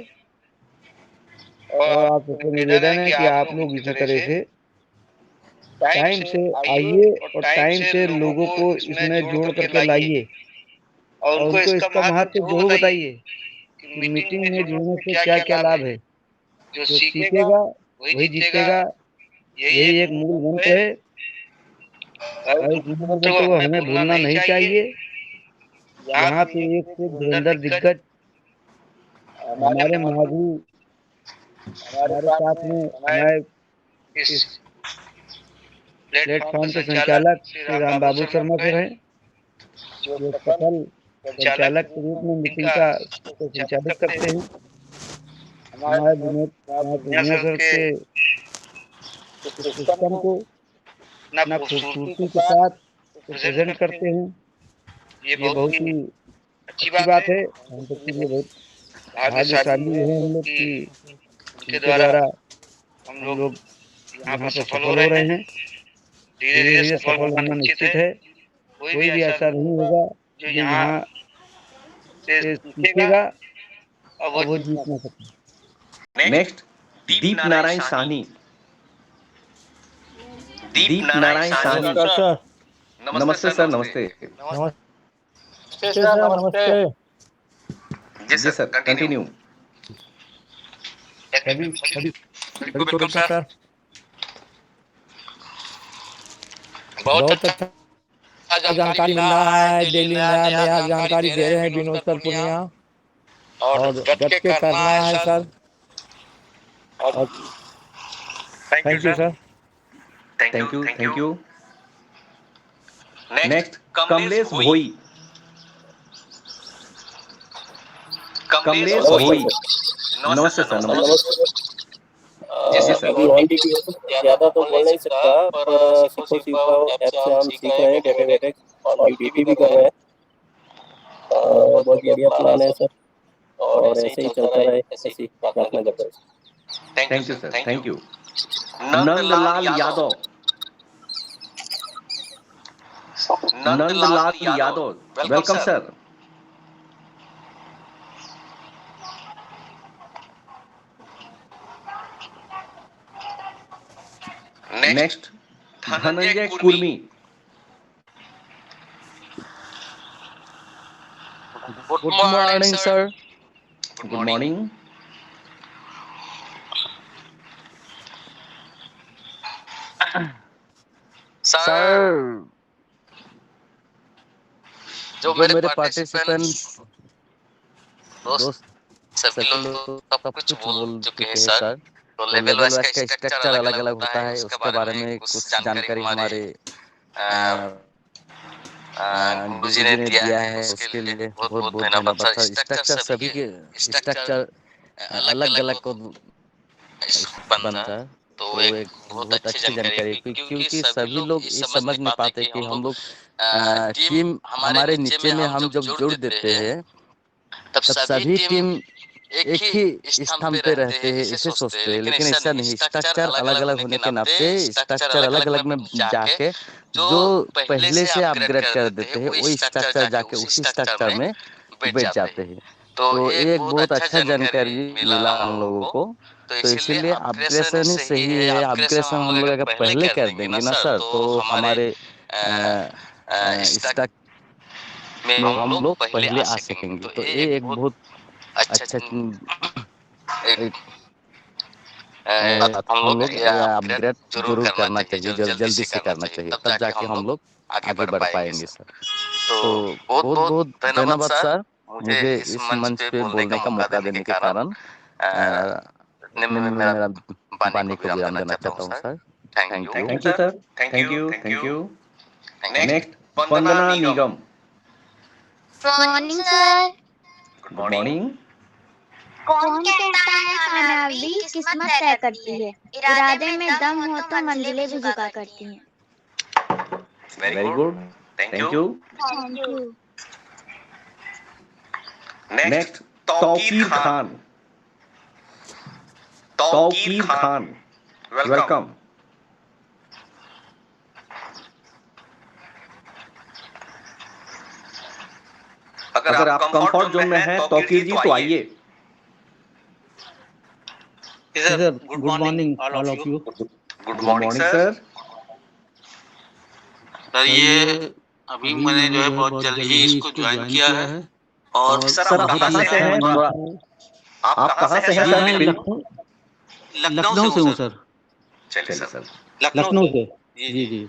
और आप सबसे निवेदन है कि आप लोग इसी तरह से टाइम से आइए और टाइम से लोगों को इसमें जोड़ करके लाइए और उनको इसका महत्व जरूर बताइए कि मीटिंग में जुड़ने से क्या क्या लाभ है। जो सीखेगा वही जीतेगा, यही एक मूल मंत्र है और इस मूल मंत्र को हमें भूलना नहीं चाहिए। यहाँ पे एक से धुरंधर दिग्गज हमारे महागु हमारे साथ में हमारे इस प्लेटफॉर्म के संचालक श्री राम बाबू शर्मा सर हैं, जो सफल संचालक के रूप में मीटिंग का संचालित करते हैं। हमारे विनोद कुमार पूनिया सर के सिस्टम को अपना खूबसूरती के साथ प्रेजेंट करते हैं। ये बहुत ही अच्छी बात है। हम सब के लिए बहुत भाग्यशाली है हम लोग कि उनके द्वारा हम लोग यहाँ पर सफल हो रहे हैं। धीरे धीरे सफल होना निश्चित है। कोई भी ऐसा नहीं होगा जो यहाँ से सीखेगा और वो जीत ना सके। नेक्स्ट दीप नारायण साहनी। दीप नारायण साहनी। नमस्ते सर, नमस्ते। नमस्ते सर, नमस्ते। जी सर, कंटिन्यू। Welcome sir. बहुत अच्छा जानकारी मिल रहा है। डेली नया जानकारी दे रहे हैं विनोद सर पूनिया, और डट के करना है सर। और thank you sir. Thank you, thank you. Next Kamlesh Bhoi. Kamlesh Bhoi. नमस्ते सर, नमस्ते। जी सर। ज्यादा तो बोल नहीं सकता, पर सिंपल ऐप से हम सीख रहे हैं बैठे बैठे, और ड्यूटी भी कर रहे हैं। बहुत बढ़िया प्लान है सर, और ऐसे ही चलता रहे, ऐसी प्रार्थना करते हैं। Thank you sir, thank you. Nandlal Yadav. Nandlal Yadav, welcome sir. Next Dhananjay Kurmi. Good morning sir. Good morning. Sir जो मेरे पार्टिसिपेंट्स दोस्त सभी लोग सब कुछ बोल चुके हैं सर। तो लेवल वाइज का स्ट्रक्चर अलग अलग होता है, उसके बारे में कुछ जानकारी हमारे गुरुजी ने दिया है, उसके लिए बहुत बहुत धन्यवाद सर। स्ट्रक्चर सभी के स्ट्रक्चर अलग अलग को बनता है, तो एक बहुत अच्छी जानकारी है, क्योंकि सभी लोग ये समझ नहीं पाते कि हम लोग टीम हमारे नीचे में हम जब जोड़ देते हैं तब सभी टीम एक ही स्थान पे रहते हैं ऐसे सोचते हैं, लेकिन ऐसा नहीं। स्ट्रक्चर अलग अलग होने के नाते स्ट्रक्चर अलग अलग में जाके जो पहले से अपग्रेड कर देते हैं वही स्ट्रक्चर जाके उसी स्ट्रक्चर में बैठ जाते हैं। तो ये एक बहुत अच्छा जानकारी मिला हम लोगों को। तो इसीलिए अपग्रेडेशन ही सही है। अपग्रेडेशन हम लोग अगर पहले कर देंगे ना सर, तो हमारे स्ट्रक्चर में हम लोग पहले आ सकेंगे। तो ये एक बहुत अच्छा हम लोग अपग्रेड जरूर करना चाहिए, जल्दी से करना चाहिए, तब जाके हम लोग आगे बढ़ पाएंगे सर। तो बहुत बहुत धन्यवाद सर, मुझे इस मंच पे बोलने का मौका देने के कारण। मेरा वाणी को विराम देना चाहता हूँ sir. Thank you sir. Thank you. Next Vandana Nigam. Morning sir. Good morning. कौन कहता है कामयाबी किस्मत तय करती है, इरादे में दम हो तो मंजिलें भी झुका करती हैं। Very good, thank you. Thank you. Next Tauqeer Khan. Tauqeer Khan, welcome. अगर आप कंफर्ट जोन में हैं तौकीर जी तो आइए। Sir good morning all of you. Good morning sir. Sir ये अभी मैंने जो है बहुत जल्दी ही इसको ज्वाइन किया है। और सर आप कहाँ से हैं? आप कहाँ से हैं सर? लखनऊ से हूँ सर। चलिए सर, लखनऊ से। जी जी।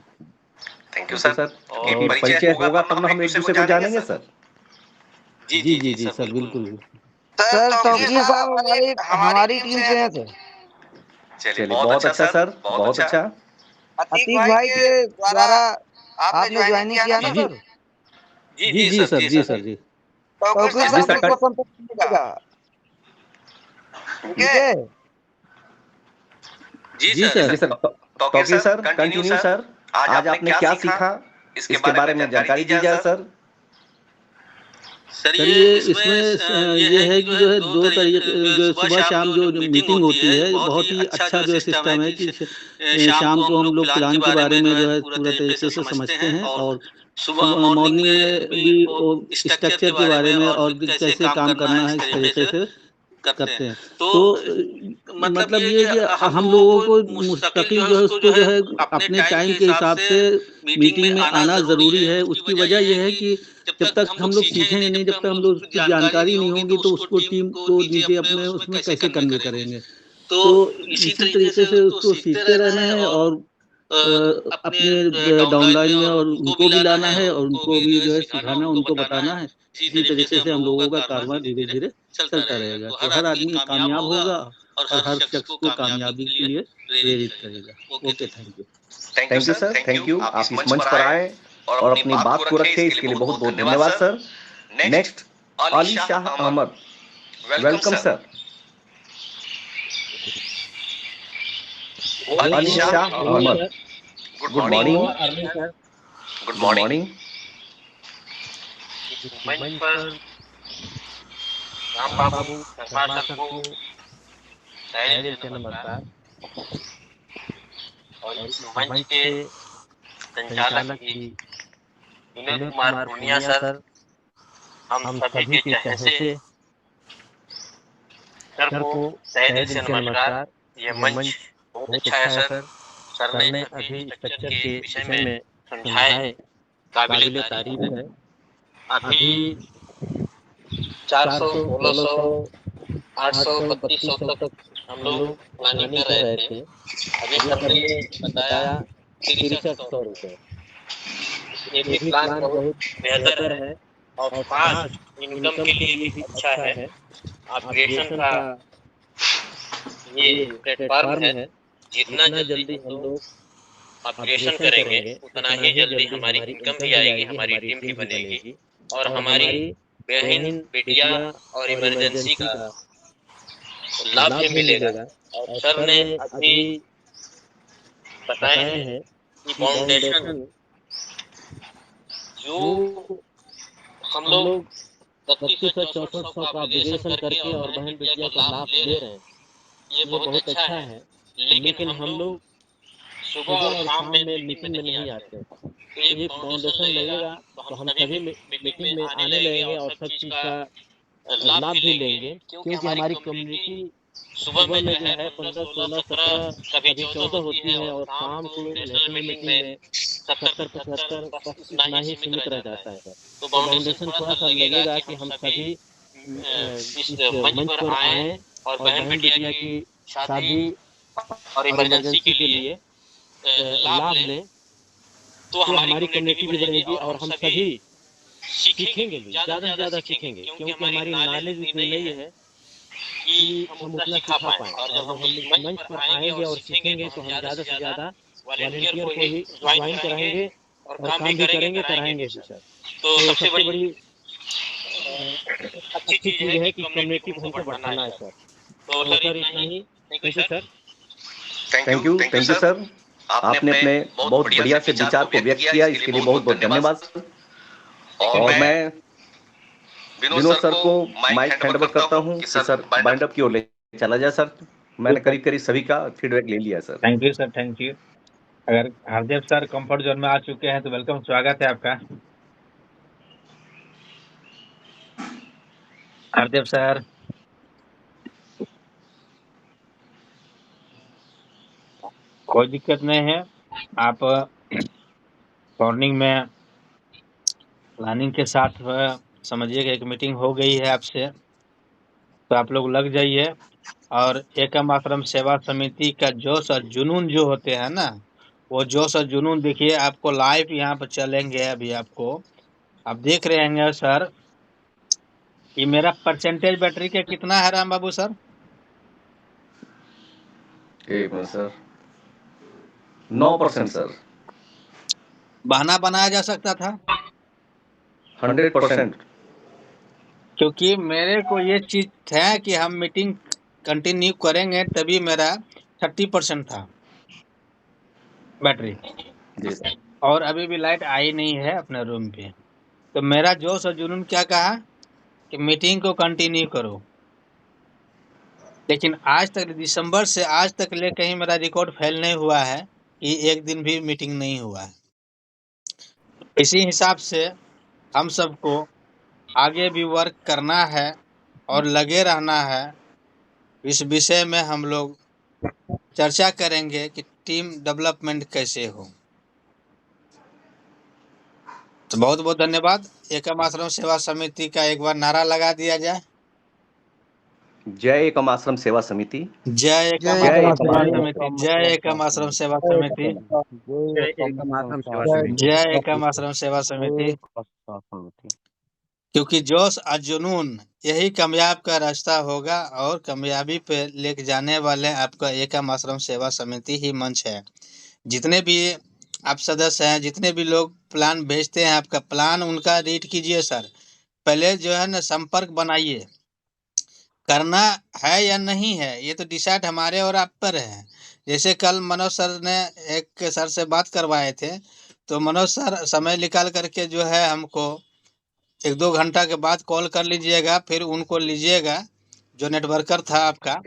Thank you sir. और परिचय होगा तब ना हम एक दूसरे को जानेंगे सर। जी जी जी सर, बिल्कुल। सर तौकीर साहब हमारी टीम से हैं सर। चलिए बहुत अच्छा सर, बहुत अच्छा। अतीक भाई के द्वारा आपने ज्वाइनिंग किया ना सर? जी जी सर, जी सर जी। तौकीर साहब को संपर्क कीजिएगा, ठीक है? जी सर। Tauqeer sir continue sir. आज आपने क्या सीखा इसके बारे में जानकारी दी जाए सर। सर ये इसमें ये है कि जो है दो तरीके, जो सुबह शाम जो मीटिंग होती है, बहुत ही अच्छा जो सिस्टम है कि शाम को हम लोग प्लान के बारे में जो है पूरा तरीके से समझते हैं, और सुबह मॉर्निंग में भी स्ट्रक्चर के बारे में और कैसे काम करना है इस तरीके से करते हैं। तो मतलब ये कि हम लोगों को मुस्तकिल जो है उसको जो है अपने टाइम के हिसाब से मीटिंग में आना ज़रूरी है। उसकी वजह ये है कि जब तक हम लोग सीखेंगे नहीं, जब तक हम लोग उसकी जानकारी नहीं होगी, तो उसको टीम को नीचे अपने उसमें कैसे कन्वे करेंगे। तो इसी तरीके से उसको सीखते रहना है और अपने डाउनलाइन में और उनको भी लाना है और उनको भी जो है सिखाना, उनको बताना है। इसी तरीके से हम लोगों का कारवां धीरे धीरे चलता रहेगा, तो हर आदमी कामयाब होगा और हर शख्स को कामयाबी के लिए प्रेरित करेगा। Okay, thank you. Thank you sir, thank you. आप इस मंच पर आए और अपनी बात को रखे, इसके लिए बहुत बहुत धन्यवाद sir. Next Ali Shah Ahmad, welcome sir. Ali Shah Ahmad, good morning. Good morning. मंच पर राम बाबू शर्मा सर को तहे दिल से नमस्कार, और इस मंच के संचालक जी विनोद कुमार पूर्णिया सर, हम सभी के चहे से सर को तहे दिल से नमस्कार। ये मंच बहुत अच्छा है सर। सर ने अभी स्ट्रक्चर के विषय में समझाए, काबिल तारीफ है। अभी 400, 1600, 800, 3200 तक हम लोग प्लानिंग कर रहे थे। अभी सर ने बताया 6300 रुपये। ये भी प्लान बहुत बेहतर है और फास्ट इनकम के लिए भी अच्छा है। अपग्रेडेशन का ये प्लेटफॉर्म है। जितना जल्दी हम लोग अपग्रेडेशन करेंगे उतना ही जल्दी हमारी इनकम भी आएगी, हमारी टीम भी बनेगी और हमारी बहन बेटियां और इमरजेंसी का लाभ भी मिलेगा। और सर ने अभी बताए हैं कि फाउंडेशन जो हम लोग 3200-6400 का अपग्रेडेशन करके और बहन बेटियां का लाभ ले रहे हैं, ये बहुत अच्छा है। लेकिन हम लोग सुबह और शाम में मीटिंग में नहीं आते। एक फाउंडेशन लगेगा तो हम सभी मीटिंग में आने लगेंगे और सब चीज का लाभ भी लेंगे, क्योंकि हमारी कम्युनिटी सुबह में जो है 15, 16, 17, कभी 14 होती है और शाम को नेशनल मीटिंग में 70, 75 बस इतना ही सीमित रह जाता है। तो फाउंडेशन थोड़ा सा लगेगा कि हम सभी इस मंच पर आए और बहन बेटियां की शादी और इमरजेंसी के लिए लाभ लें, तो हमारी कम्युनिटी भी बढ़ेगी और हम सभी सीखेंगे भी, ज़्यादा से ज़्यादा सीखेंगे, क्योंकि हमारी नॉलेज उतनी नहीं है कि हम उतना सिखा पाएँ। और जब हम इस मंच पर आएंगे और सीखेंगे तो हम ज़्यादा से ज़्यादा वॉलंटियर को ही ज्वाइन कराएंगे और काम भी करेंगे, कराएंगे भी सर। तो सबसे बड़ी अच्छी चीज़ है कि कम्युनिटी को हमको बढ़ाना है सर। तो सर इतना ही। Thank you sir. Thank you sir. आपने अपने बहुत बढ़िया से विचार को व्यक्त किया, इसके लिए बहुत बहुत धन्यवाद सर। और मैं विनोद सर को माइक हैंड ओवर करता हूँ कि सर बाइंड अप की ओर ले चला जाए सर। मैंने करीब करीब सभी का फीडबैक ले लिया sir. Thank you sir, thank you. अगर हरदेव सर कंफर्ट जोन में आ चुके हैं तो वेलकम, स्वागत है आपका। हरदेव सर। कोई दिक्कत नहीं है, आप मॉर्निंग में प्लानिंग के साथ समझिएगा एक मीटिंग हो गई है आपसे, तो आप लोग लग जाइए। और एकम आश्रम सेवा समिति का जोश और जुनून जो होते हैं ना, वो जोश और जुनून देखिए आपको लाइव यहाँ पर चलेंगे। अभी आपको आप देख रहे हैं सर, ये मेरा परसेंटेज बैटरी का कितना है राम बाबू सर? Sir 9% sir. बहाना बनाया जा सकता था 100%। क्योंकि मेरे को ये चीज है कि हम मीटिंग कंटिन्यू करेंगे, तभी मेरा 30% था बैटरी। जी सर। और अभी भी लाइट आई नहीं है अपने रूम पे, तो मेरा जोश और जुनून क्या कहा कि मीटिंग को कंटिन्यू करो। लेकिन आज तक दिसंबर से आज तक ले कहीं मेरा रिकॉर्ड फेल नहीं हुआ है कि एक दिन भी मीटिंग नहीं हुआ है। इसी हिसाब से हम सबको आगे भी वर्क करना है और लगे रहना है। इस विषय में हम लोग चर्चा करेंगे कि टीम डेवलपमेंट कैसे हो। तो बहुत बहुत धन्यवाद। एकम आश्रम सेवा समिति का एक बार नारा लगा दिया जाए। जय एकम आश्रम सेवा समिति। जय एकम आश्रम सेवा समिति। जय एकम आश्रम सेवा समिति। जय एकम आश्रम सेवा समिति। क्योंकि जोश और जुनून यही कामयाब का रास्ता होगा और कामयाबी पे लेके जाने वाले आपका एकम आश्रम सेवा समिति ही मंच है। जितने भी आप सदस्य हैं, जितने भी लोग प्लान भेजते हैं, आपका प्लान उनका रीड कीजिए सर। पहले जो है ना संपर्क बनाइए, करना है या नहीं है ये तो डिसाइड हमारे और आप पर है। जैसे कल मनोज सर ने एक सर से बात करवाए थे, तो मनोज सर समय निकाल करके जो है हमको 1-2 घंटा के बाद कॉल कर लीजिएगा, फिर उनको लीजिएगा जो नेटवर्कर था आपका,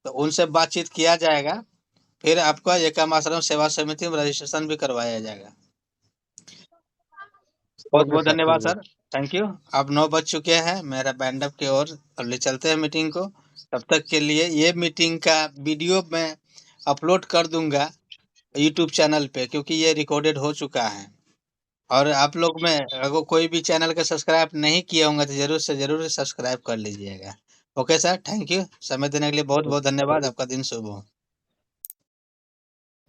तो उनसे बातचीत किया जाएगा, फिर आपका एकम आश्रम सेवा समिति में रजिस्ट्रेशन भी करवाया जाएगा। बहुत बहुत धन्यवाद सर, थैंक यू। आप 9 बज चुके हैं, मेरा बैंड अप की ओर ले चलते हैं मीटिंग को। तब तक के लिए ये मीटिंग का वीडियो मैं अपलोड कर दूंगा यूट्यूब चैनल पे, क्योंकि ये रिकॉर्डेड हो चुका है। और आप लोग में अगर कोई भी चैनल का सब्सक्राइब नहीं किए होंगे तो जरूर से जरूर सब्सक्राइब कर लीजिएगा। Okay sir, thank you. समय देने के लिए बहुत बहुत धन्यवाद। आपका दिन शुभ हो।